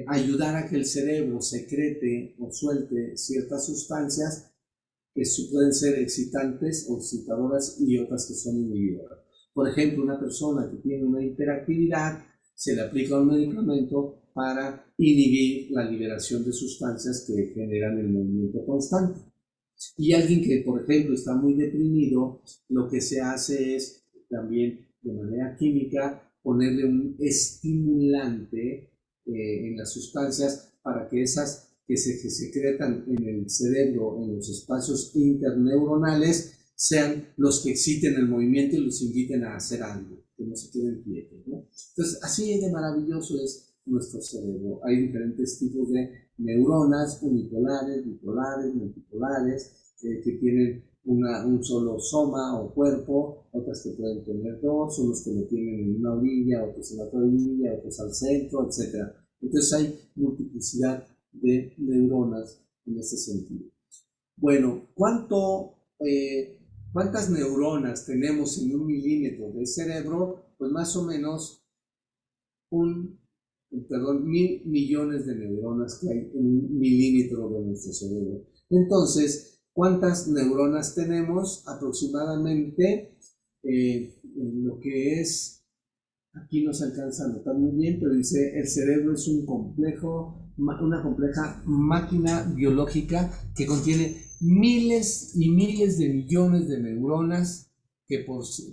Speaker 1: ayudar a que el cerebro secrete o suelte ciertas sustancias que pueden ser excitantes o excitadoras y otras que son inhibidoras. Por ejemplo, una persona que tiene una hiperactividad, se le aplica un medicamento para inhibir la liberación de sustancias que generan el movimiento constante. Y alguien que, por ejemplo, está muy deprimido, lo que se hace es también de manera química ponerle un estimulante en las sustancias para que esas que se secretan en el cerebro, en los espacios interneuronales, sean los que exciten el movimiento y los inviten a hacer algo, que no se queden quietos, ¿no? Entonces, así de maravilloso es nuestro cerebro. Hay diferentes tipos de neuronas, unipolares, bipolares, multipolares, que tienen un solo soma o cuerpo, otras que pueden tener dos, unos que lo tienen en una orilla, otros en la otra orilla, otros al centro, etc. Entonces hay multiplicidad de neuronas en ese sentido. Bueno, ¿cuántas neuronas tenemos en 1 milímetro del cerebro? Pues más o menos 1.000 millones de neuronas que hay en 1 milímetro de nuestro cerebro. Entonces, ¿cuántas neuronas tenemos? Aproximadamente, lo que es, aquí no se alcanza a notar muy bien, pero dice, el cerebro es una compleja máquina biológica que contiene miles y miles de millones de neuronas que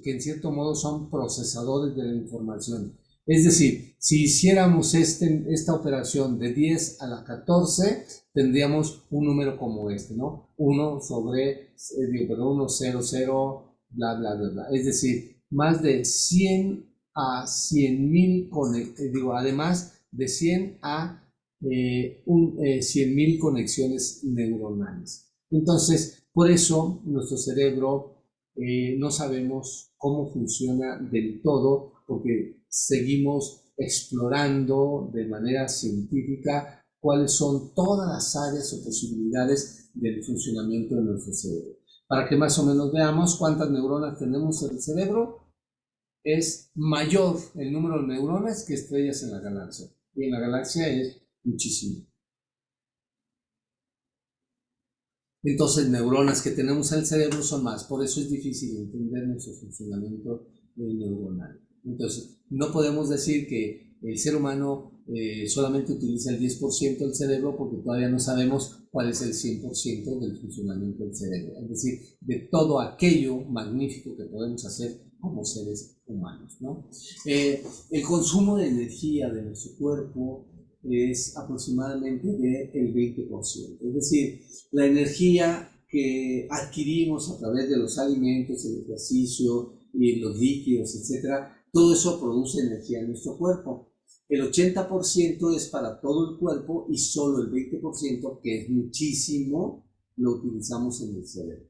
Speaker 1: en cierto modo son procesadores de la información. Es decir, si hiciéramos esta operación de 10 a la 14, tendríamos un número como este, ¿no? 1 sobre, 1, 0, 0, bla, bla, bla, bla. Es decir, más de 100 a 100.000, además de 100 a 100.000 conexiones neuronales. Entonces, por eso nuestro cerebro no sabemos cómo funciona del todo, porque seguimos explorando de manera científica cuáles son todas las áreas o posibilidades del funcionamiento de nuestro cerebro. Para que más o menos veamos cuántas neuronas tenemos en el cerebro, es mayor el número de neuronas que estrellas en la galaxia. Y en la galaxia es muchísimo. Entonces, neuronas que tenemos en el cerebro son más. Por eso es difícil entender nuestro funcionamiento neuronal. Entonces, no podemos decir que el ser humano solamente utiliza el 10% del cerebro, porque todavía no sabemos cuál es el 100% del funcionamiento del cerebro. Es decir, de todo aquello magnífico que podemos hacer como seres humanos, ¿no? El consumo de energía de nuestro cuerpo es aproximadamente del 20%. Es decir, la energía que adquirimos a través de los alimentos, el ejercicio y los líquidos, etcétera, todo eso produce energía en nuestro cuerpo. El 80% es para todo el cuerpo y solo el 20%, que es muchísimo, lo utilizamos en el cerebro.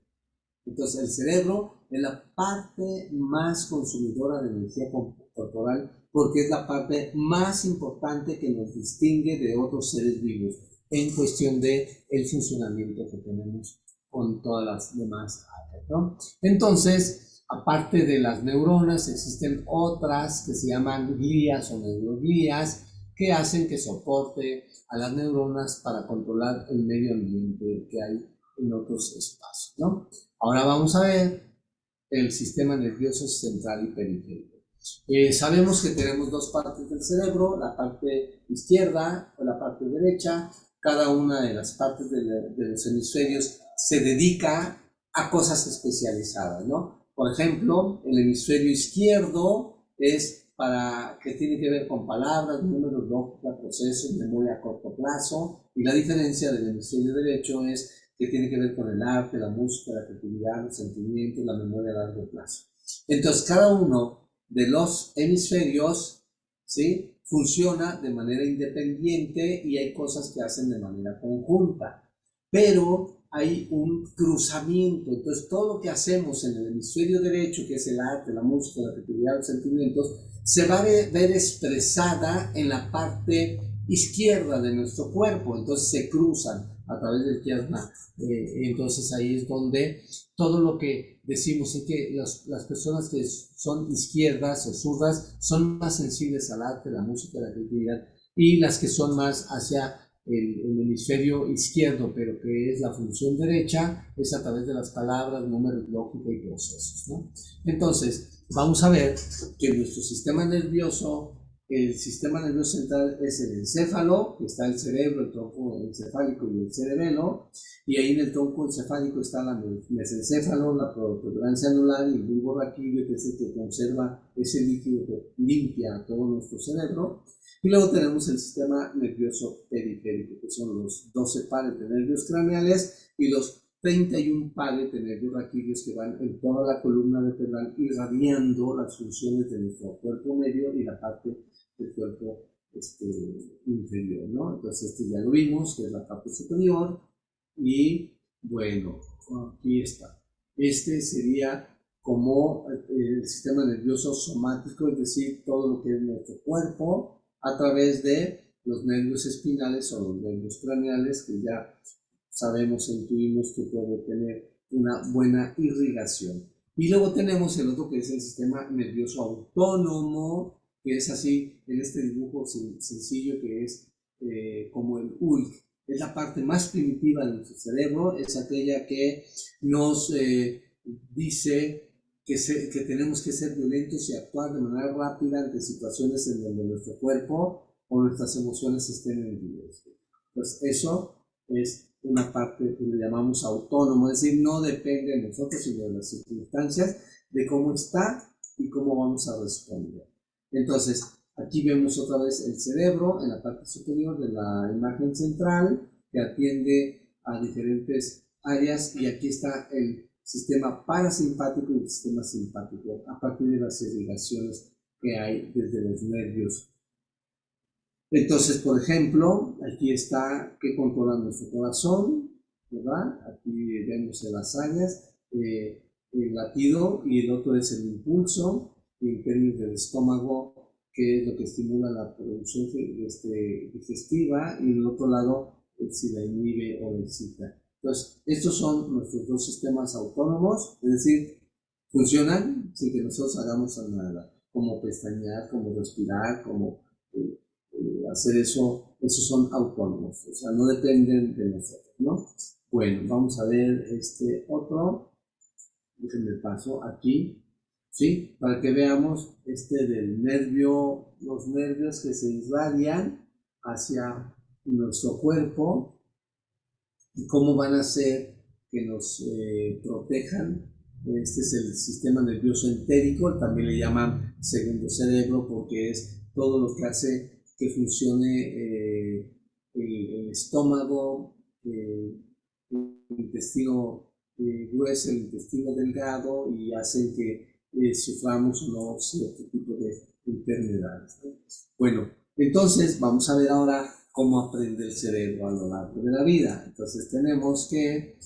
Speaker 1: Entonces, el cerebro es la parte más consumidora de energía corporal, porque es la parte más importante que nos distingue de otros seres vivos en cuestión de el funcionamiento que tenemos con todas las demás áreas, ¿no? Entonces, aparte de las neuronas, existen otras que se llaman glías o neuroglías, que hacen que soporte a las neuronas para controlar el medio ambiente que hay en otros espacios, ¿no? Ahora vamos a ver el sistema nervioso central y periférico. Sabemos que tenemos dos partes del cerebro, la parte izquierda o la parte derecha. Cada una de las partes de los hemisferios se dedica a cosas especializadas, ¿no? Por ejemplo, el hemisferio izquierdo es que tiene que ver con palabras, números, lógica, procesos, memoria a corto plazo, y la diferencia del hemisferio derecho es que tiene que ver con el arte, la música, la creatividad, los sentimientos, la memoria a largo plazo. Entonces, cada uno de los hemisferios, ¿sí?, funciona de manera independiente y hay cosas que hacen de manera conjunta, pero hay un cruzamiento. Entonces, todo lo que hacemos en el hemisferio derecho, que es el arte, la música, la creatividad, los sentimientos, se va a ver expresada en la parte izquierda de nuestro cuerpo. Entonces, se cruzan a través del chiasma. Entonces, ahí es donde todo lo que decimos es que las personas que son izquierdas o zurdas son más sensibles al arte, la música, la creatividad, y las que son más hacia el hemisferio izquierdo, pero que es la función derecha, es a través de las palabras, números, lógica y procesos, ¿no? Entonces, vamos a ver que nuestro sistema nervioso, el sistema nervioso central es el encéfalo, que está el cerebro, el tronco encefálico y el cerebelo, y ahí en el tronco encefálico está la mesencéfalo, la protuberancia anular y el bulbo raquídeo, que es el que conserva ese líquido que limpia todo nuestro cerebro. Y luego tenemos el sistema nervioso periférico, que son los 12 pares de nervios craneales y los 31 pares de nervios raquídeos que van en toda la columna vertebral irradiando las funciones de nuestro cuerpo medio y la parte del cuerpo inferior, ¿no? Entonces ya lo vimos, que es la parte superior, y bueno, aquí está. Este sería como el sistema nervioso somático, es decir, todo lo que es nuestro cuerpo, a través de los nervios espinales o los nervios craneales, que ya sabemos e intuimos que puede tener una buena irrigación. Y luego tenemos el otro, que es el sistema nervioso autónomo, que es así en este dibujo sencillo, que es como el ULK. Es la parte más primitiva de nuestro cerebro, es aquella que nos dice que tenemos que ser violentos y actuar de manera rápida ante situaciones en donde nuestro cuerpo o nuestras emociones estén en riesgo. Pues eso es una parte que le llamamos autónomo, es decir, no depende de nosotros, sino de las circunstancias, de cómo está y cómo vamos a responder. Entonces, aquí vemos otra vez el cerebro en la parte superior de la imagen central, que atiende a diferentes áreas, y aquí está el sistema parasimpático y el sistema simpático, a partir de las irrigaciones que hay desde los nervios. Entonces, por ejemplo, aquí está que controla nuestro corazón, ¿verdad? Aquí vemos en las áreas el latido, y el otro es el impulso, en términos del estómago, que es lo que estimula la producción digestiva, y en el otro lado, si la inhibe o la excita. Entonces, estos son nuestros dos sistemas autónomos, es decir, funcionan sin que nosotros hagamos nada, como pestañear, como respirar, como hacer eso. Esos son autónomos, o sea, no dependen de nosotros, ¿no? Bueno, vamos a ver este otro, déjenme paso aquí, ¿sí? Para que veamos del nervio, los nervios que se irradian hacia nuestro cuerpo, y cómo van a hacer que nos protejan. Este es el sistema nervioso entérico, también le llaman segundo cerebro, porque es todo lo que hace que funcione el estómago, el intestino grueso, el intestino delgado, y hacen que suframos o no cierto tipo de enfermedades, ¿no? Bueno, entonces vamos a ver ahora cómo aprende el cerebro a lo largo de la vida. Entonces tenemos que,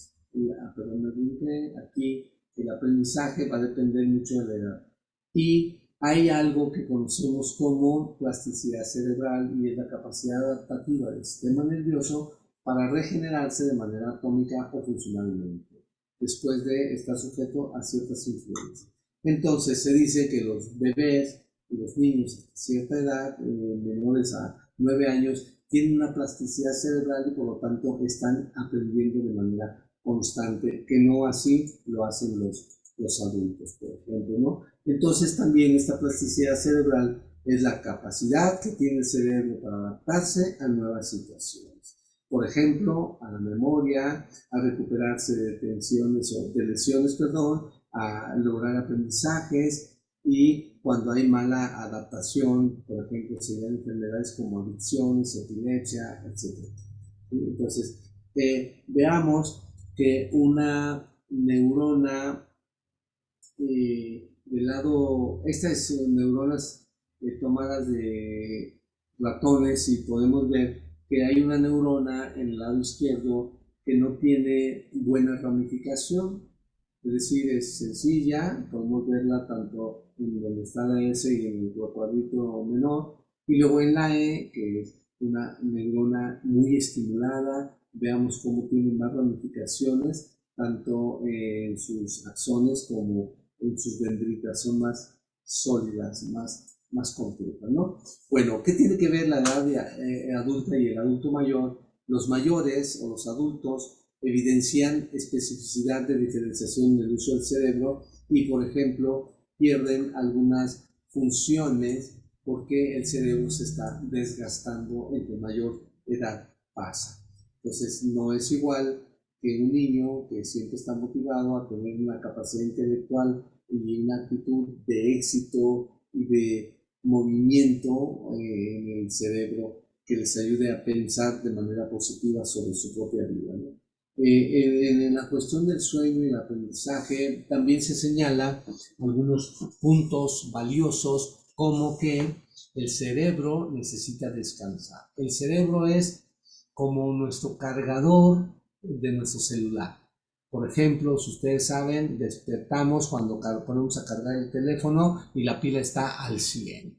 Speaker 1: aquí el aprendizaje va a depender mucho de la edad. Y hay algo que conocemos como plasticidad cerebral, y es la capacidad adaptativa del sistema nervioso para regenerarse de manera atómica o funcionalmente, después de estar sujeto a ciertas influencias. Entonces se dice que los bebés y los niños de cierta edad, menores a 9 años, tienen una plasticidad cerebral y por lo tanto están aprendiendo de manera constante, que no así lo hacen los adultos, por ejemplo, ¿no? Entonces también esta plasticidad cerebral es la capacidad que tiene el cerebro para adaptarse a nuevas situaciones. Por ejemplo, a la memoria, a recuperarse de tensiones o de lesiones, a lograr aprendizajes, y cuando hay mala adaptación, por ejemplo, serían enfermedades como adicciones, epilepsia, etc. Entonces, veamos que una neurona del lado, estas neuronas tomadas de ratones, y podemos ver que hay una neurona en el lado izquierdo que no tiene buena ramificación, es decir, es sencilla, podemos verla tanto en donde está la S y en el cuadrito menor, y luego en la E, que es una neurona muy estimulada. Veamos cómo tiene más ramificaciones, tanto en sus axones como en sus dendritas, son más sólidas, más más compleja, ¿no? Bueno, ¿qué tiene que ver la edad adulta y el adulto mayor? Los mayores o los adultos evidencian especificidad de diferenciación del uso del cerebro y, por ejemplo, pierden algunas funciones porque el cerebro se está desgastando entre mayor edad pasa. Entonces, no es igual que un niño que siempre está motivado a tener una capacidad intelectual y una actitud de éxito y de movimiento en el cerebro que les ayude a pensar de manera positiva sobre su propia vida, ¿no? En la cuestión del sueño y el aprendizaje también se señala algunos puntos valiosos como que el cerebro necesita descansar. El cerebro es como nuestro cargador de nuestro celular. Por ejemplo, si ustedes saben, despertamos cuando ponemos a cargar el teléfono y la pila está al 100.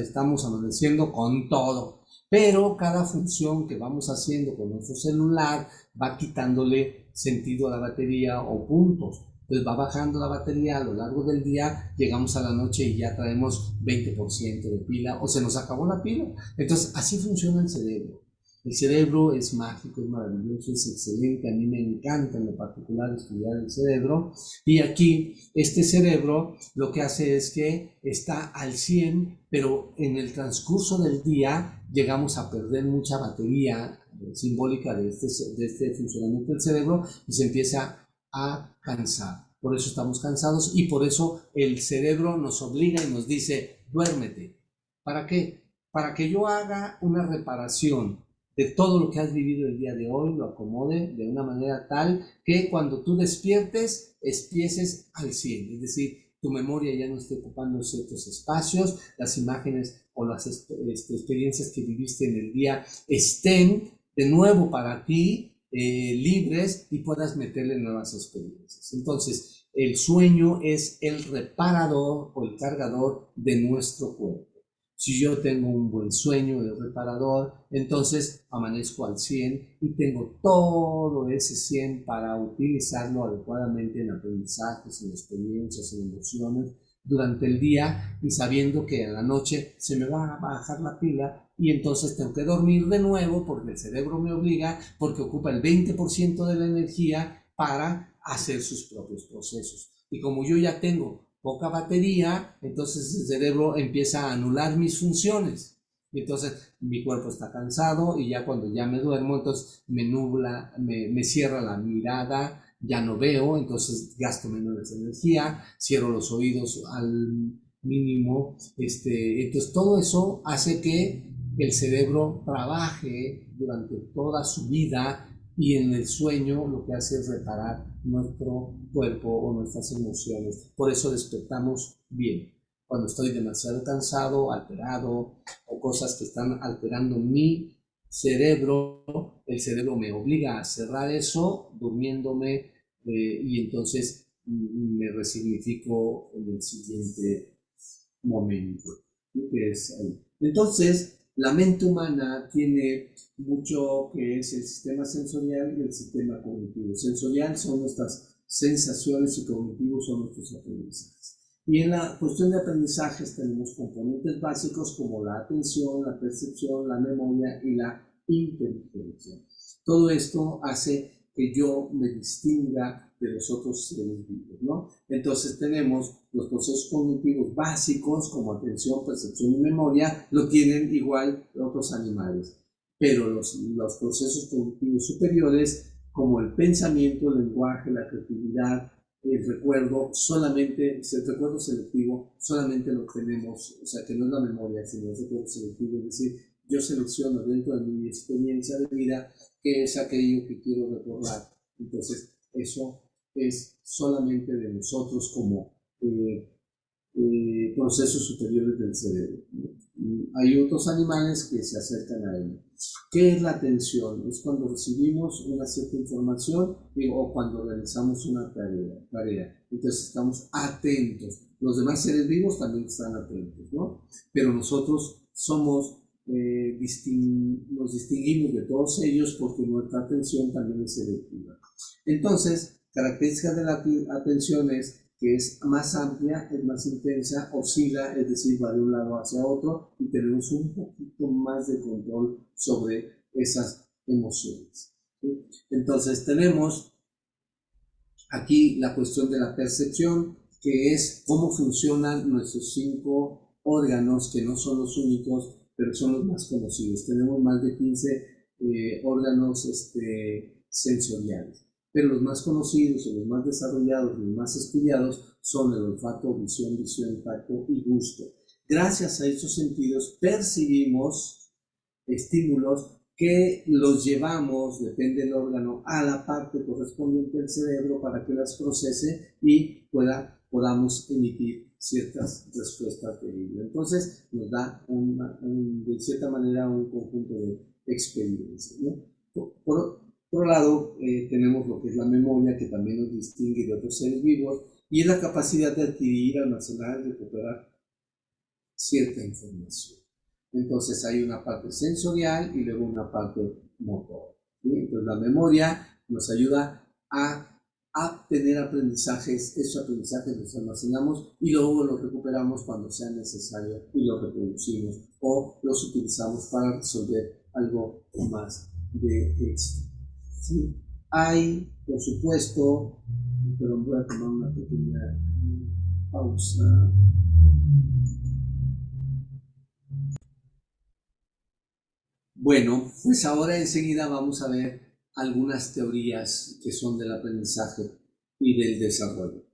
Speaker 1: Estamos amaneciendo con todo. Pero cada función que vamos haciendo con nuestro celular va quitándole sentido a la batería o puntos. Entonces va bajando la batería a lo largo del día, llegamos a la noche y ya traemos 20% de pila o se nos acabó la pila. Entonces así funciona el cerebro. El cerebro es mágico, es maravilloso, es excelente. A mí me encanta en lo particular estudiar el cerebro. Y aquí este cerebro lo que hace es que está al 100, pero en el transcurso del día llegamos a perder mucha batería simbólica de este funcionamiento del cerebro y se empieza a cansar. Por eso estamos cansados y por eso el cerebro nos obliga y nos dice, duérmete. ¿Para qué? Para que yo haga una reparación de todo lo que has vivido el día de hoy, lo acomode de una manera tal que cuando tú despiertes, empieces al 100, es decir, tu memoria ya no esté ocupando ciertos espacios, las imágenes o las experiencias que viviste en el día estén de nuevo para ti libres y puedas meterle nuevas experiencias. Entonces, el sueño es el reparador o el cargador de nuestro cuerpo. Si yo tengo un buen sueño de reparador, entonces amanezco al 100 y tengo todo ese 100 para utilizarlo adecuadamente en aprendizajes, en experiencias, en emociones durante el día y sabiendo que a la noche se me va a bajar la pila y entonces tengo que dormir de nuevo porque el cerebro me obliga, porque ocupa el 20% de la energía para hacer sus propios procesos. Y como yo ya tengo poca batería, entonces el cerebro empieza a anular mis funciones. Y entonces mi cuerpo está cansado y ya cuando ya me duermo, entonces me nubla, me cierra la mirada, ya no veo, entonces gasto menos energía, cierro los oídos al mínimo. Entonces todo eso hace que el cerebro trabaje durante toda su vida y en el sueño lo que hace es reparar nuestro cuerpo o nuestras emociones. Por eso despertamos bien. Cuando estoy demasiado cansado, alterado o cosas que están alterando mi cerebro, el cerebro me obliga a cerrar eso durmiéndome y entonces me resignifico en el siguiente momento. Que es ahí. Entonces, la mente humana tiene mucho que es el sistema sensorial y el sistema cognitivo. Sensorial son nuestras sensaciones y cognitivo son nuestros aprendizajes. Y en la cuestión de aprendizajes tenemos componentes básicos como la atención, la percepción, la memoria y la inteligencia. Todo esto hace que yo me distinga de los otros seres vivos, ¿no? Entonces tenemos los procesos cognitivos básicos como atención, percepción y memoria, lo tienen igual otros animales, pero los procesos cognitivos superiores como el pensamiento, el lenguaje, la creatividad, el recuerdo, solamente, el recuerdo selectivo solamente lo tenemos, o sea que no es la memoria, sino el recuerdo selectivo, es decir, yo selecciono dentro de mi experiencia de vida qué es aquello que quiero recordar. Entonces, eso es solamente de nosotros como procesos superiores del cerebro. Hay otros animales que se acercan a ello. ¿Qué es la atención? Es cuando recibimos una cierta información o cuando realizamos una tarea. Entonces estamos atentos. Los demás seres vivos también están atentos, ¿no? Pero nosotros somos nos distinguimos de todos ellos porque nuestra atención también es selectiva. Entonces, características de la atención es que es más amplia, es más intensa, oscila, es decir, va de un lado hacia otro y tenemos un poquito más de control sobre esas emociones. ¿Sí? Entonces tenemos aquí la cuestión de la percepción, que es cómo funcionan nuestros 5 órganos, que no son los únicos, pero son los más conocidos. Tenemos más de 15 órganos sensoriales, pero los más conocidos o los más desarrollados, los más estudiados, son el olfato, visión, tacto y gusto. Gracias a estos sentidos percibimos estímulos que los llevamos, depende del órgano, a la parte correspondiente del cerebro para que las procese y podamos emitir ciertas respuestas de ello. Entonces nos da de cierta manera un conjunto de experiencias, ¿no? Por otro lado, tenemos lo que es la memoria, que también nos distingue de otros seres vivos, y es la capacidad de adquirir, almacenar y recuperar cierta información. Entonces hay una parte sensorial y luego una parte motor. ¿Sí? Entonces la memoria nos ayuda a tener aprendizajes, esos aprendizajes los almacenamos y luego los recuperamos cuando sea necesario y los reproducimos o los utilizamos para resolver algo más de esto. ¿Sí? Hay, por supuesto, pero voy a tomar una pequeña pausa. Bueno, pues ahora enseguida vamos a ver algunas teorías que son del aprendizaje y del desarrollo.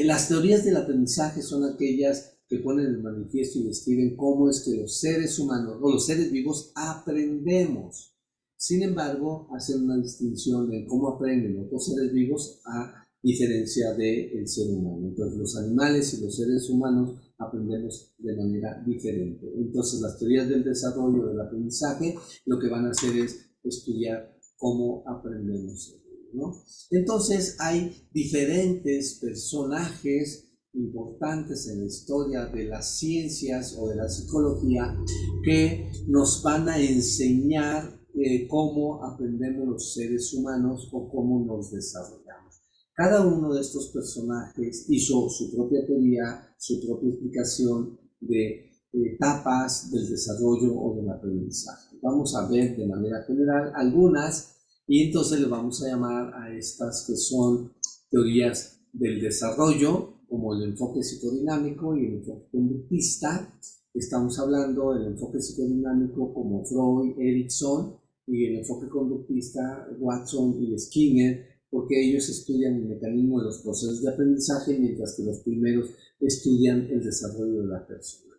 Speaker 1: Las teorías del aprendizaje son aquellas que ponen en manifiesto y describen cómo es que los seres humanos o los seres vivos aprendemos. Sin embargo, hacen una distinción en cómo aprenden otros seres vivos a diferencia del ser humano. Entonces, los animales y los seres humanos aprendemos de manera diferente. Entonces, las teorías del desarrollo del aprendizaje lo que van a hacer es estudiar cómo aprendemos, ¿no? Entonces, hay diferentes personajes importantes en la historia de las ciencias o de la psicología que nos van a enseñar cómo aprendemos los seres humanos o cómo nos desarrollamos. Cada uno de estos personajes hizo su propia teoría, su propia explicación de etapas del desarrollo o del aprendizaje. Vamos a ver de manera general algunas y entonces le vamos a llamar a estas que son teorías del desarrollo, como el enfoque psicodinámico y el enfoque conductista. Estamos hablando del enfoque psicodinámico como Freud, Erikson, y el enfoque conductista Watson y Skinner, porque ellos estudian el mecanismo de los procesos de aprendizaje, mientras que los primeros estudian el desarrollo de la persona.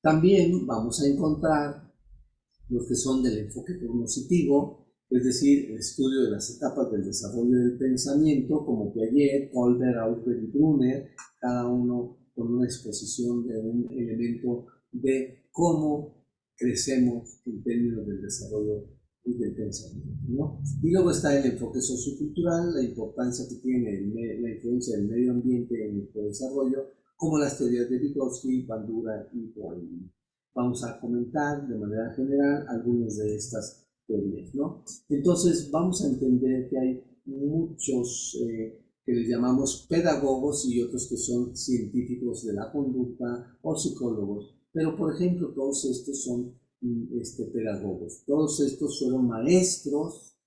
Speaker 1: También vamos a encontrar los que son del enfoque cognoscitivo, es decir, el estudio de las etapas del desarrollo del pensamiento, como Piaget, Kolber, Ausberg y Brunner, cada uno con una exposición de un elemento de cómo crecemos en términos del desarrollo y del pensamiento, ¿no? Y luego está el enfoque sociocultural, la importancia que tiene la influencia del medio ambiente en nuestro desarrollo, como las teorías de Vygotsky, Bandura y Boyle. Vamos a comentar de manera general algunas de estas teorías, ¿no? Entonces vamos a entender que hay muchos que les llamamos pedagogos y otros que son científicos de la conducta o psicólogos, pero por ejemplo todos estos son pedagogos. Todos estos fueron maestros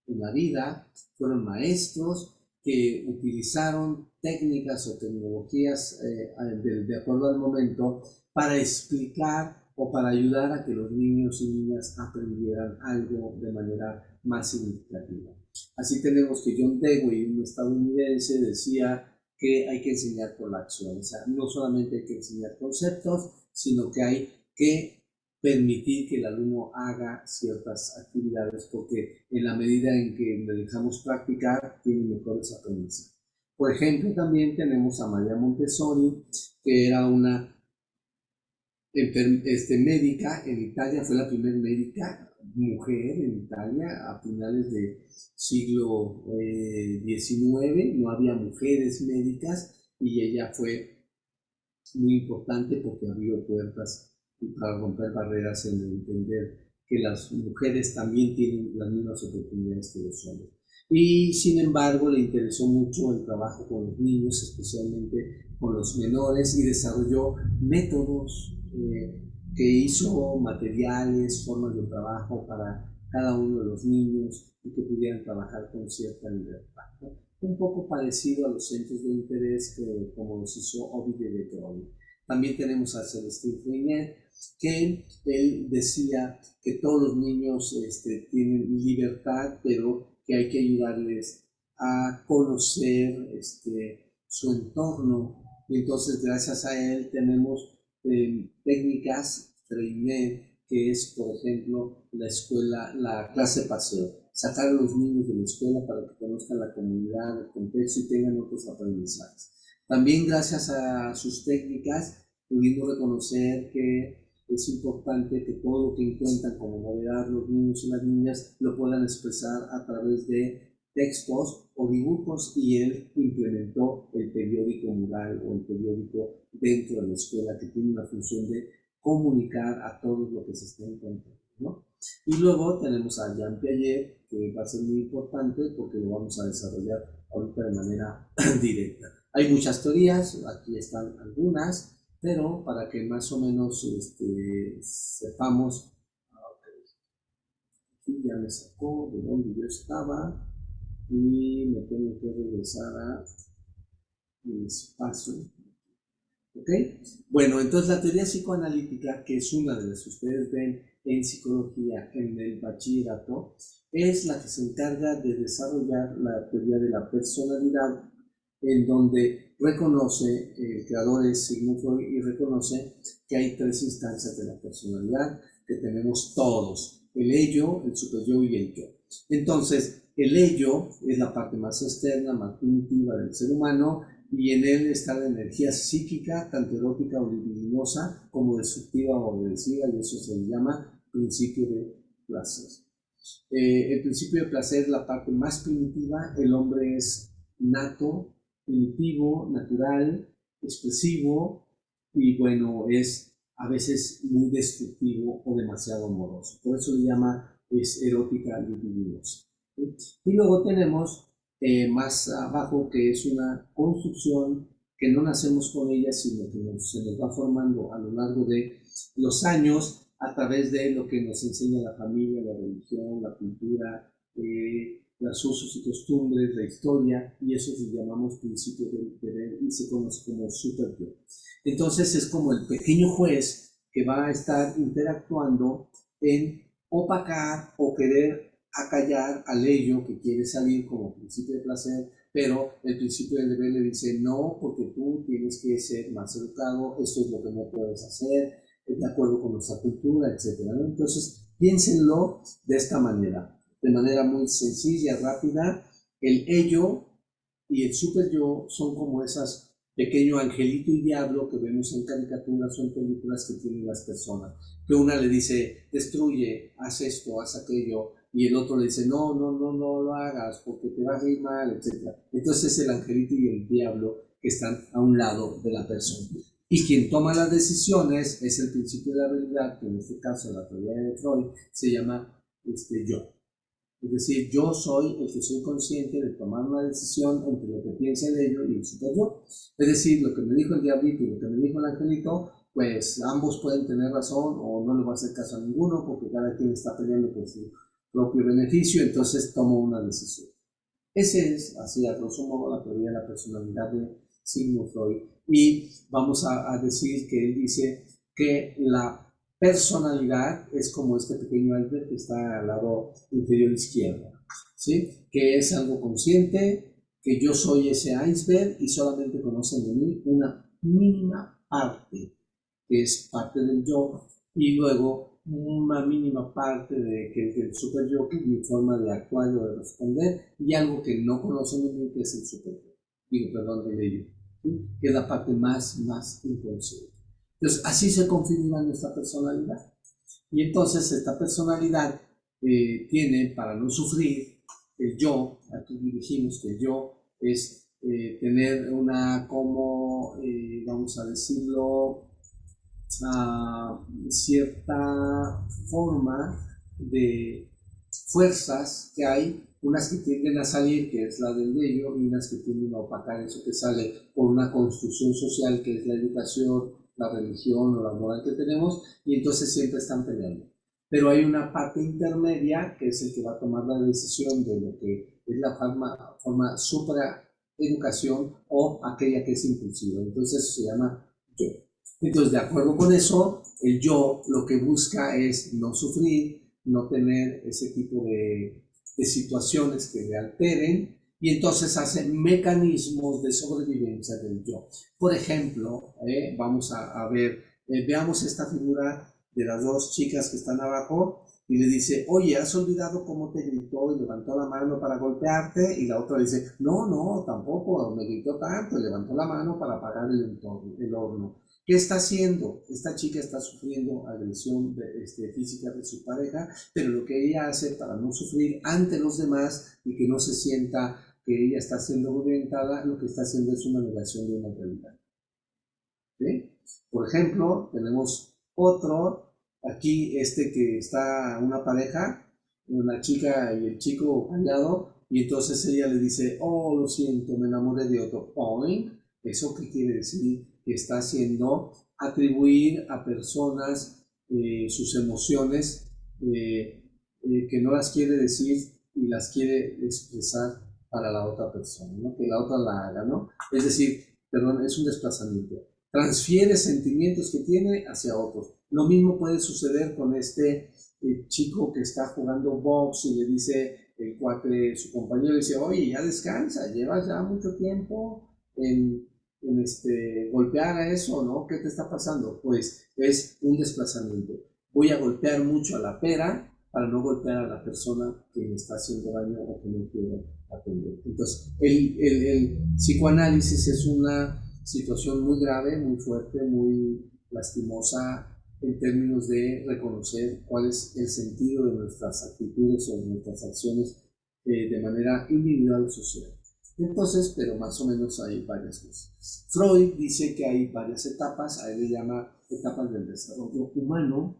Speaker 1: en la vida, fueron maestros que utilizaron técnicas o tecnologías de acuerdo al momento para explicar o para ayudar a que los niños y niñas aprendieran algo de manera más significativa. Así tenemos que John Dewey, un estadounidense, decía que hay que enseñar por la acción. O sea, no solamente hay que enseñar conceptos, sino que hay que permitir que el alumno haga ciertas actividades, porque en la medida en que le dejamos practicar, tiene mejores aprendizajes. Por ejemplo, también tenemos a María Montessori, que era una médica en Italia, fue la primera médica mujer en Italia a finales del siglo XIX, no había mujeres médicas y ella fue muy importante porque abrió puertas para romper barreras en entender que las mujeres también tienen las mismas oportunidades que los hombres. y sin embargo le interesó mucho el trabajo con los niños, especialmente con los menores, y desarrolló métodos que hizo materiales, formas de trabajo para cada uno de los niños y que pudieran trabajar con cierta libertad, ¿no? Un poco parecido a los centros de interés que, como los hizo Ovid de Groli. También tenemos a Celestin Freinet, que él decía que todos los niños tienen libertad, pero que hay que ayudarles a conocer su entorno. Y entonces, gracias a él, tenemos técnicas Freinet, que es, por ejemplo, la escuela, la clase paseo, sacar a los niños de la escuela para que conozcan la comunidad, el contexto y tengan otros aprendizajes. También gracias a sus técnicas pudimos reconocer que es importante que todo lo que encuentran como novedad los niños y las niñas lo puedan expresar a través de textos o dibujos, y él implementó el periódico mural o el periódico dentro de la escuela, que tiene una función de comunicar a todos lo que se está encontrando, ¿no? Y luego tenemos a Jean Piaget, que va a ser muy importante porque lo vamos a desarrollar ahorita de manera directa. Hay muchas teorías, aquí están algunas, pero para que más o menos sepamos, aquí ya me sacó de donde yo estaba y me tengo que regresar a mi espacio. ¿Ok? Bueno, entonces la teoría psicoanalítica, que es una de las que ustedes ven en psicología en el bachillerato, es la que se encarga de desarrollar la teoría de la personalidad, en donde reconoce, el creador es Sigmund Freud, y reconoce que hay tres instancias de la personalidad que tenemos todos: el ello, el superyo y el yo. Entonces, el ello es la parte más externa, más primitiva del ser humano, y en él está la energía psíquica, tanto erótica o libidinosa como destructiva o agresiva, y eso se le llama principio de placer. El principio de placer es la parte más primitiva. El hombre es nato, primitivo, natural, expresivo, y bueno, es a veces muy destructivo o demasiado amoroso. Por eso le llama erótica libidinosa. Y luego tenemos más abajo, que es una construcción que no nacemos con ella, sino que se nos va formando a lo largo de los años a través de lo que nos enseña la familia, la religión, la cultura, los usos y costumbres, la historia, y eso se llamamos principio del deber y se conoce como superyo. Entonces es como el pequeño juez que va a estar interactuando en opacar o querer acallar al ello que quiere salir como principio de placer, pero el principio del deber le dice no, porque tú tienes que ser más educado, esto es lo que no puedes hacer, de acuerdo con nuestra cultura, etcétera, ¿no? Entonces, piénsenlo de esta manera, de manera muy sencilla, rápida. El ello y el superyo son como esas pequeño angelito y diablo que vemos en caricaturas o en películas que tienen las personas, que una le dice destruye, haz esto, haz aquello, y el otro le dice no, no, no, no lo hagas porque te va a ir mal, etcétera. Entonces el angelito y el diablo que están a un lado de la persona. Y quien toma las decisiones es el principio de la realidad, que en este caso la teoría de Freud se llama yo. Es decir, yo soy el que soy consciente de tomar una decisión entre lo que piensa el ello y el superyo. Es decir, lo que me dijo el diablito y lo que me dijo el angelito, pues ambos pueden tener razón o no le va a hacer caso a ninguno porque cada quien está peleando por su propio beneficio, entonces tomo una decisión. Ese es, así a grosso modo, la teoría de la personalidad de Sigmund Freud. Y vamos a decir que él dice que la personalidad es como este pequeño iceberg que está al lado inferior izquierdo, ¿sí? Que es algo consciente, que yo soy ese iceberg y solamente conocen de mí una mínima parte, que es parte del yo, y luego una mínima parte de que es del super yo, que es mi forma de actuar o de responder, y algo que no conocen de mí, que es el super yo, perdón, el ello, ¿sí? Que es la parte más inconsciente. Entonces, así se configura nuestra personalidad. Y entonces esta personalidad tiene, para no sufrir, el yo, aquí dijimos que el yo es tener una, como, vamos a decirlo, cierta forma de fuerzas que hay, unas que tienden a salir, que es la del ello, y unas que tienden a opacar eso que sale por una construcción social, que es la educación, la religión o la moral que tenemos, y entonces siempre están peleando. Pero hay una parte intermedia, que es el que va a tomar la decisión de lo que es la forma supraeducación o aquella que es impulsiva. Entonces eso se llama yo. Entonces, de acuerdo con eso, el yo lo que busca es no sufrir, no tener ese tipo de situaciones que le alteren, y entonces hace mecanismos de sobrevivencia del yo. Por ejemplo, vamos a ver, veamos esta figura de las dos chicas que están abajo y le dice, oye, ¿has olvidado cómo te gritó y levantó la mano para golpearte? Y la otra dice, no, no, tampoco me gritó tanto, levantó la mano para apagar el horno. ¿Qué está haciendo? Esta chica está sufriendo agresión física de su pareja, pero lo que ella hace para no sufrir ante los demás y que no se sienta que ella está siendo violentada, lo que está haciendo es una negación de una realidad. ¿Sí? Por ejemplo, tenemos otro, aquí que está una pareja, una chica y el chico callado, y entonces ella le dice, oh, lo siento, me enamoré de otro. Point. ¿Eso qué quiere decir? Que está haciendo atribuir a personas sus emociones que no las quiere decir y las quiere expresar para la otra persona, ¿no? Que la otra la haga, ¿no? Es decir, perdón, es un desplazamiento. Transfiere sentimientos que tiene hacia otros. Lo mismo puede suceder con este chico que está jugando box y le dice el cuate, su compañero, dice, oye, ya descansa, llevas ya mucho tiempo en golpear a eso, ¿no? ¿Qué te está pasando? Pues es un desplazamiento. Voy a golpear mucho a la pera para no golpear a la persona que me está haciendo daño o que no quiero atender. Entonces, el psicoanálisis es una situación muy grave, muy fuerte, muy lastimosa en términos de reconocer cuál es el sentido de nuestras actitudes o de nuestras acciones de manera individual o social. Entonces, pero más o menos hay varias cosas. Freud dice que hay varias etapas, a él le llama etapas del desarrollo humano,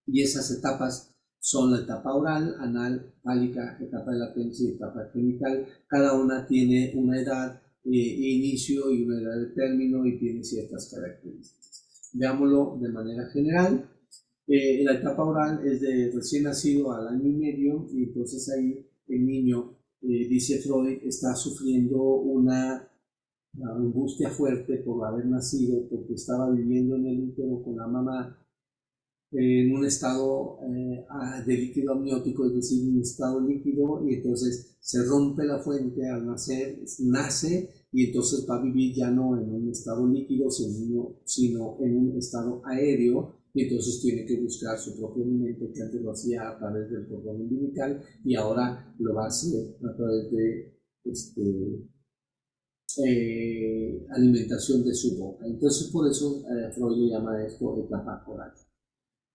Speaker 1: y esas etapas son la etapa oral, anal, fálica, etapa de latencia y etapa genital. Cada una tiene una edad inicio y una edad de término y tiene ciertas características. Veámoslo de manera general. La etapa oral es de recién nacido al año y medio, y entonces ahí el niño, dice Freud, está sufriendo una angustia fuerte por haber nacido, porque estaba viviendo en el útero con la mamá en un estado de líquido amniótico, es decir, un estado líquido, y entonces se rompe la fuente al nacer, nace, y entonces va a vivir ya no en un estado líquido, sino en un estado aéreo, y entonces tiene que buscar su propio alimento, que antes lo hacía a través del cordón umbilical, y ahora lo va a hacer a través de alimentación de su boca. Entonces por eso Freud le llama esto etapa oral.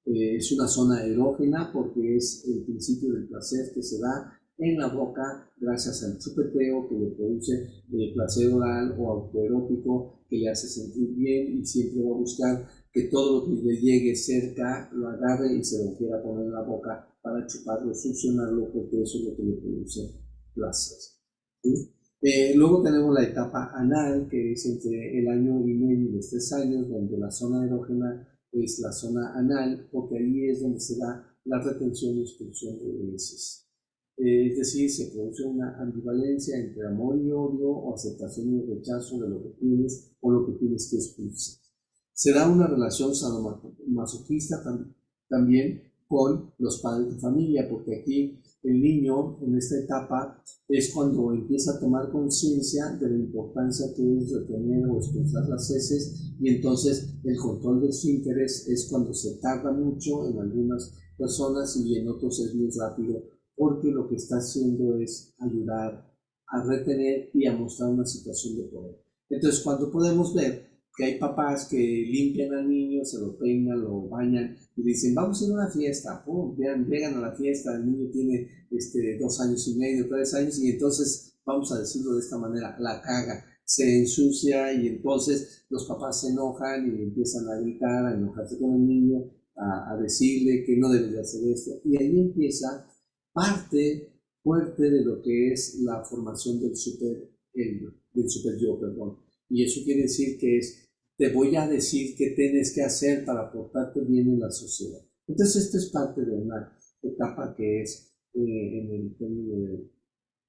Speaker 1: Es una zona erógena porque es el principio del placer que se da en la boca gracias al chupeteo que le produce placer oral o autoerótico que le hace sentir bien, y siempre va a buscar que todo lo que le llegue cerca lo agarre y se lo quiera poner en la boca para chuparlo, succionarlo, porque eso es lo que le produce placer. ¿Sí? Luego tenemos la etapa anal, que es entre el año y medio y los 3 años, donde la zona erógena es la zona anal, porque ahí es donde se da la retención y expulsión de heces. Es decir, se produce una ambivalencia entre amor y odio, o aceptación y rechazo de lo que tienes o lo que tienes que expulsar. Se da una relación sadomasoquista también con los padres de familia, porque aquí el niño en esta etapa es cuando empieza a tomar conciencia de la importancia que es retener o expulsar las heces, y entonces el control de su interés es cuando se tarda mucho en algunas personas y en otros es muy rápido, porque lo que está haciendo es ayudar a retener y a mostrar una situación de poder. Entonces, cuando podemos ver que hay papás que limpian al niño, se lo peinan, lo bañan y dicen, vamos a ir a una fiesta, ¡pum! Vean, llegan a la fiesta, el niño tiene 2 años y medio, 3 años, y entonces, vamos a decirlo de esta manera, la caga, se ensucia, y entonces los papás se enojan y empiezan a gritar, a enojarse con el niño, a decirle que no debe de hacer esto, y ahí empieza parte fuerte de lo que es la formación del super yo, perdón. Y eso quiere decir que te voy a decir qué tienes que hacer para portarte bien en la sociedad. Entonces, esto es parte de una etapa que es en el término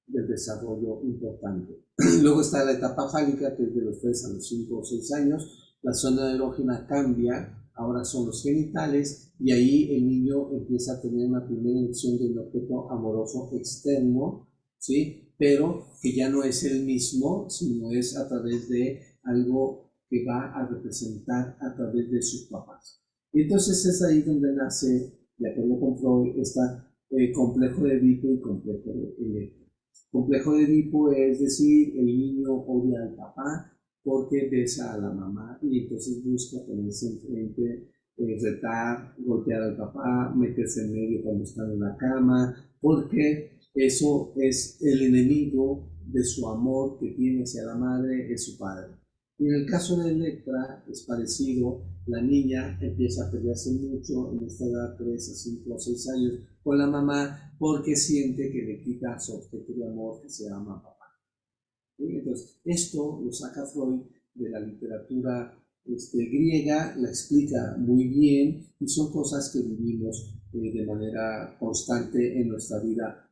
Speaker 1: del desarrollo importante. Luego está la etapa fálica, que es de los 3 a los 5 o 6 años. La zona erógena cambia, ahora son los genitales, y ahí el niño empieza a tener una primera elección de un objeto amoroso externo, ¿sí? Pero que ya no es el mismo, sino es a través de algo que va a representar a través de sus papás. Y entonces es ahí donde nace, de acuerdo con Freud, está complejo de Edipo y complejo de Electra. Complejo de Edipo es decir, el niño odia al papá porque besa a la mamá y entonces busca ponerse enfrente, retar, golpear al papá, meterse en medio cuando están en la cama, porque eso es el enemigo de su amor que tiene hacia la madre, es su padre. Y en el caso de Electra es parecido, la niña empieza a pelearse mucho en esta edad, 3 a 5 o 6 años, con la mamá porque siente que le quita su objeto de amor que se llama papá. ¿Sí? Entonces, esto lo saca Freud de la literatura griega, la explica muy bien y son cosas que vivimos de manera constante en nuestra vida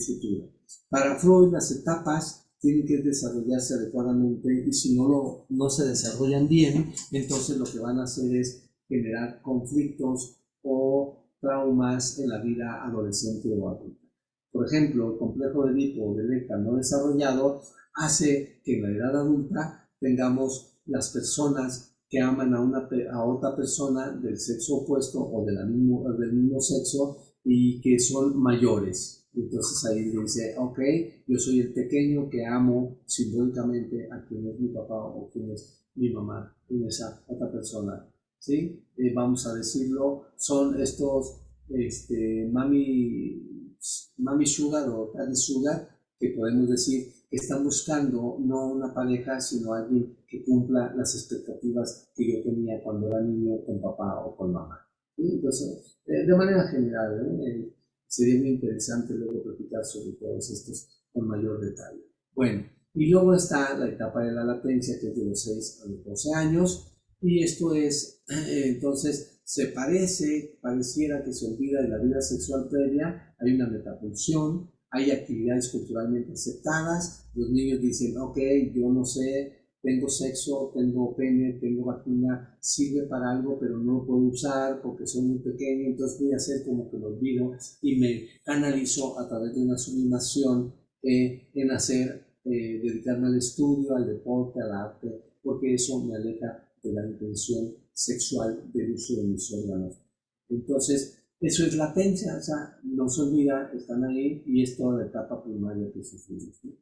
Speaker 1: futura. Para Freud, las etapas tienen que desarrollarse adecuadamente y si no se desarrollan bien, entonces lo que van a hacer es generar conflictos o traumas en la vida adolescente o adulta. Por ejemplo, el complejo de Edipo o de Electra no desarrollado hace que en la edad adulta tengamos las personas que aman a otra persona del sexo opuesto o del mismo sexo y que son mayores. Entonces ahí dice, ok, yo soy el pequeño que amo simbólicamente a quien es mi papá o quien es mi mamá en esa otra persona. ¿Sí? Vamos a decirlo, son estos mami sugar o daddy sugar, que podemos decir que están buscando no una pareja, sino alguien que cumpla las expectativas que yo tenía cuando era niño con papá o con mamá. ¿Sí? Entonces, de manera general, sería muy interesante luego platicar sobre todos estos con mayor detalle. Bueno, y luego está la etapa de la latencia, que es de los 6 a los 12 años, y esto es, entonces, pareciera que se olvida de la vida sexual previa, hay una metapulsión, hay actividades culturalmente aceptadas, los niños dicen, ok, yo no sé, tengo sexo, tengo pene, tengo vagina, sirve para algo, pero no lo puedo usar porque soy muy pequeño, entonces voy a hacer como que lo olvido y me canalizo a través de una sublimación en dedicarme al estudio, al deporte, al arte, porque eso me aleja de la intención sexual del uso de mis órganos. Entonces, eso es latencia, o sea, no se olvida, están ahí y es toda la etapa primaria que sufrimos, ¿no?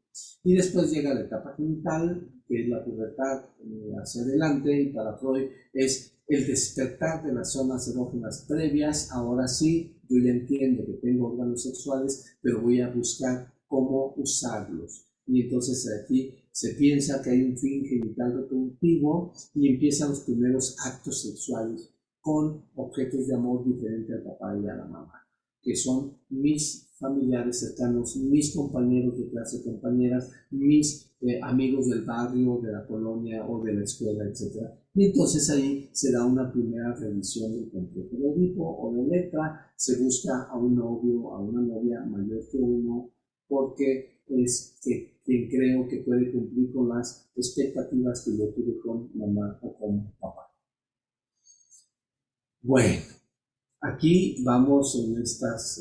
Speaker 1: Y después llega la etapa genital, que es la pubertad hacia adelante, y para Freud es el despertar de las zonas erógenas previas. Ahora sí, yo ya entiendo que tengo órganos sexuales, pero voy a buscar cómo usarlos. Y entonces aquí se piensa que hay un fin genital reproductivo y empiezan los primeros actos sexuales con objetos de amor diferentes al papá y a la mamá, que son mis familiares cercanos, mis compañeros de clase, compañeras, mis amigos del barrio, de la colonia o de la escuela, etc. Y entonces ahí se da una primera revisión del complejo de Edipo o de Electra, se busca a un novio, a una novia mayor que uno, porque es quien creo que puede cumplir con las expectativas que yo tuve con mamá o con papá. Bueno, aquí vamos en estas...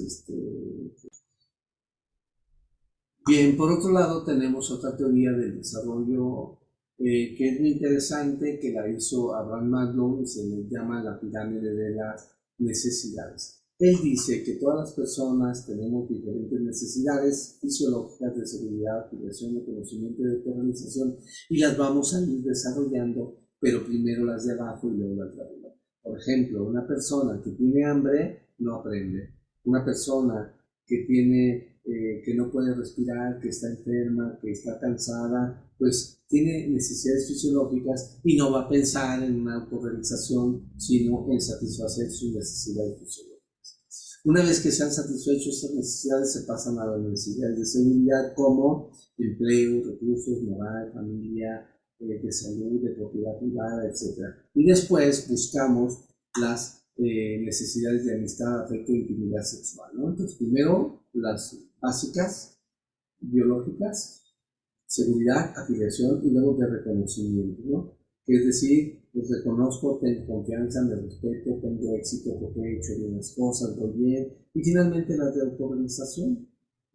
Speaker 1: Bien, por otro lado tenemos otra teoría del desarrollo que es muy interesante, que la hizo Abraham Maslow y se le llama la pirámide de las necesidades. Él dice que todas las personas tenemos diferentes necesidades fisiológicas de seguridad, creación de conocimiento y de organización y las vamos a ir desarrollando, pero primero las de abajo y luego las de arriba. Por ejemplo, una persona que tiene hambre no aprende. Una persona que no puede respirar, que está enferma, que está cansada, pues tiene necesidades fisiológicas y no va a pensar en una autorrealización, sino en satisfacer sus necesidades fisiológicas. Una vez que se han satisfecho estas necesidades, se pasan a las necesidades de seguridad como empleo, recursos, moral, familia, de salud, de propiedad privada, etc. Y después buscamos las necesidades de amistad, afecto e intimidad sexual, ¿no? Entonces, primero las básicas, biológicas, seguridad, afiliación y luego de reconocimiento, ¿no? Es decir, pues reconozco, tengo confianza, me respeto, tengo éxito porque he hecho bien las cosas, voy bien. Y finalmente la de autorrealización.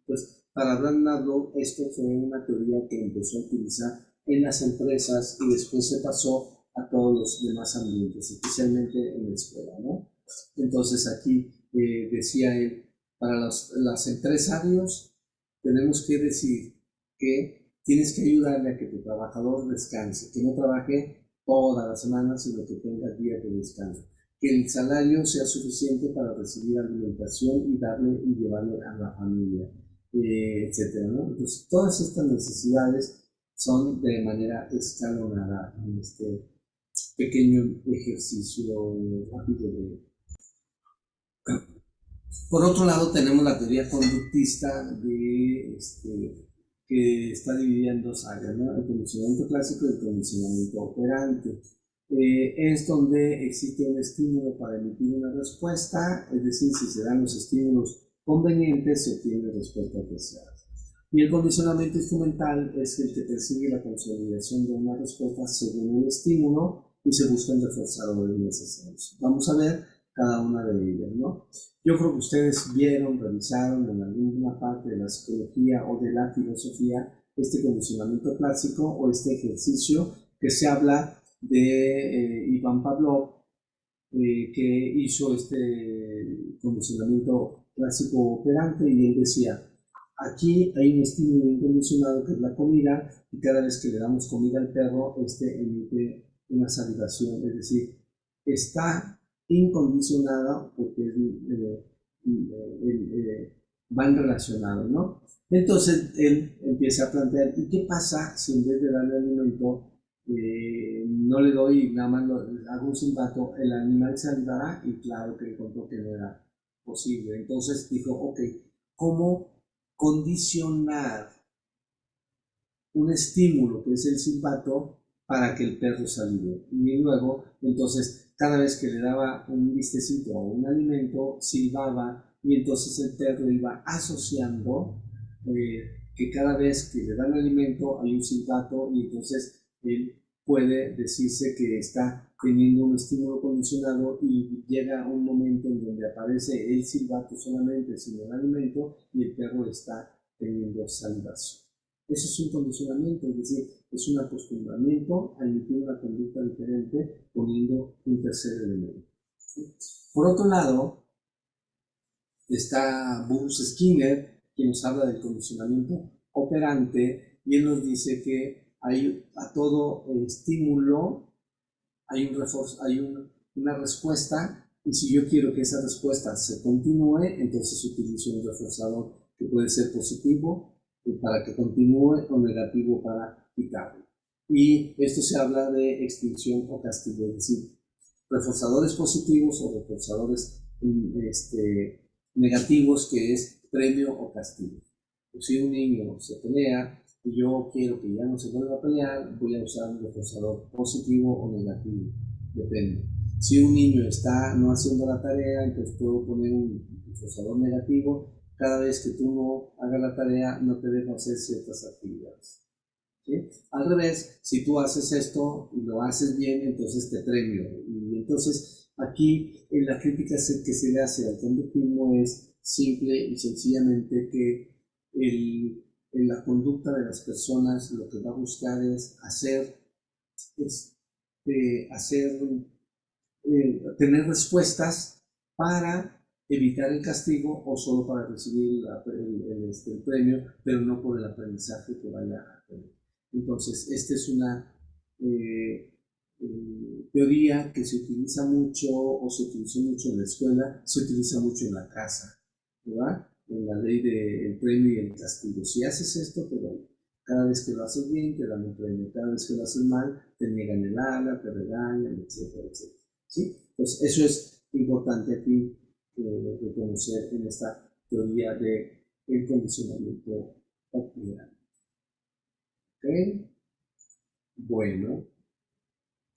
Speaker 1: Pues para hablarlo, esto fue una teoría que empezó a utilizar en las empresas y después se pasó a todos los demás ambientes, especialmente en la escuela, ¿no? Entonces aquí decía él, para los empresarios tenemos que decir que tienes que ayudarle a que tu trabajador descanse, que no trabaje toda la semana, sino que tenga días de descanso. Que el salario sea suficiente para recibir alimentación y darle y llevarle a la familia, etcétera, ¿no? Entonces, todas estas necesidades son de manera escalonada en este pequeño ejercicio rápido de... Por otro lado, tenemos la teoría conductista que está dividida en dos áreas, ¿no? El condicionamiento clásico y el condicionamiento operante. Es donde existe un estímulo para emitir una respuesta, es decir, si se dan los estímulos convenientes, se obtienen respuestas deseadas. Y el condicionamiento instrumental es el que persigue la consolidación de una respuesta según el estímulo y se buscan reforzadores necesarios. Vamos a ver cada una de ellas, ¿no? Yo creo que ustedes vieron, revisaron en alguna parte de la psicología o de la filosofía este condicionamiento clásico o este ejercicio que se habla de Iván Pavlov, que hizo este condicionamiento clásico operante, y él decía, aquí hay un estímulo incondicionado que es la comida, y cada vez que le damos comida al perro, este emite una salivación, es decir, está incondicionada porque van relacionados, ¿no? Entonces él empieza a plantear, ¿y qué pasa si en vez de darle alimento no le doy y nada más hago un silbato? El animal se salivará, y claro que encontró que no era posible. Entonces dijo, ok, ¿cómo condicionar un estímulo que es el silbato para que el perro salive? Y luego, entonces, cada vez que le daba un vistecito o un alimento, silbaba, y entonces el perro iba asociando que cada vez que le dan alimento hay un silbato, y entonces él puede decirse que está teniendo un estímulo condicionado, y llega un momento en donde aparece el silbato solamente sin el alimento y el perro está teniendo salivación. Eso es un condicionamiento, es decir, es un acostumbramiento a emitir una conducta diferente poniendo un tercer elemento. Por otro lado, está Bruce Skinner, quien nos habla del condicionamiento operante, y él nos dice que hay a todo estímulo hay una respuesta, y si yo quiero que esa respuesta se continúe, entonces utilizo un reforzador que puede ser positivo para que continúe o negativo para quitarlo. Y esto se habla de extinción o castigo, es decir, reforzadores positivos o reforzadores negativos, que es premio o castigo. Pues si un niño se pelea y yo quiero que ya no se vuelva a pelear, voy a usar un reforzador positivo o negativo, depende. Si un niño está no haciendo la tarea, entonces puedo poner un reforzador negativo: cada vez que tú no hagas la tarea, no te dejo hacer ciertas actividades. ¿Sí? Al revés, si tú haces esto y lo haces bien, entonces te premio. Y entonces aquí la crítica que se le hace al conductismo es simple y sencillamente que la conducta de las personas lo que va a buscar es tener respuestas para evitar el castigo o solo para recibir el premio, pero no por el aprendizaje que vaya a tener. Entonces, esta es una teoría que se utiliza mucho o se utilizó mucho en la escuela, se utiliza mucho en la casa, ¿verdad? En la ley del premio y el castigo. Si haces esto, pero cada vez que lo haces bien, te dan un premio; cada vez que lo haces mal, te niegan el ala, te regañan, etcétera, etcétera. ¿Sí? Pues eso es importante aquí reconocer en esta teoría de el condicionamiento operante. ¿Ok? Bueno.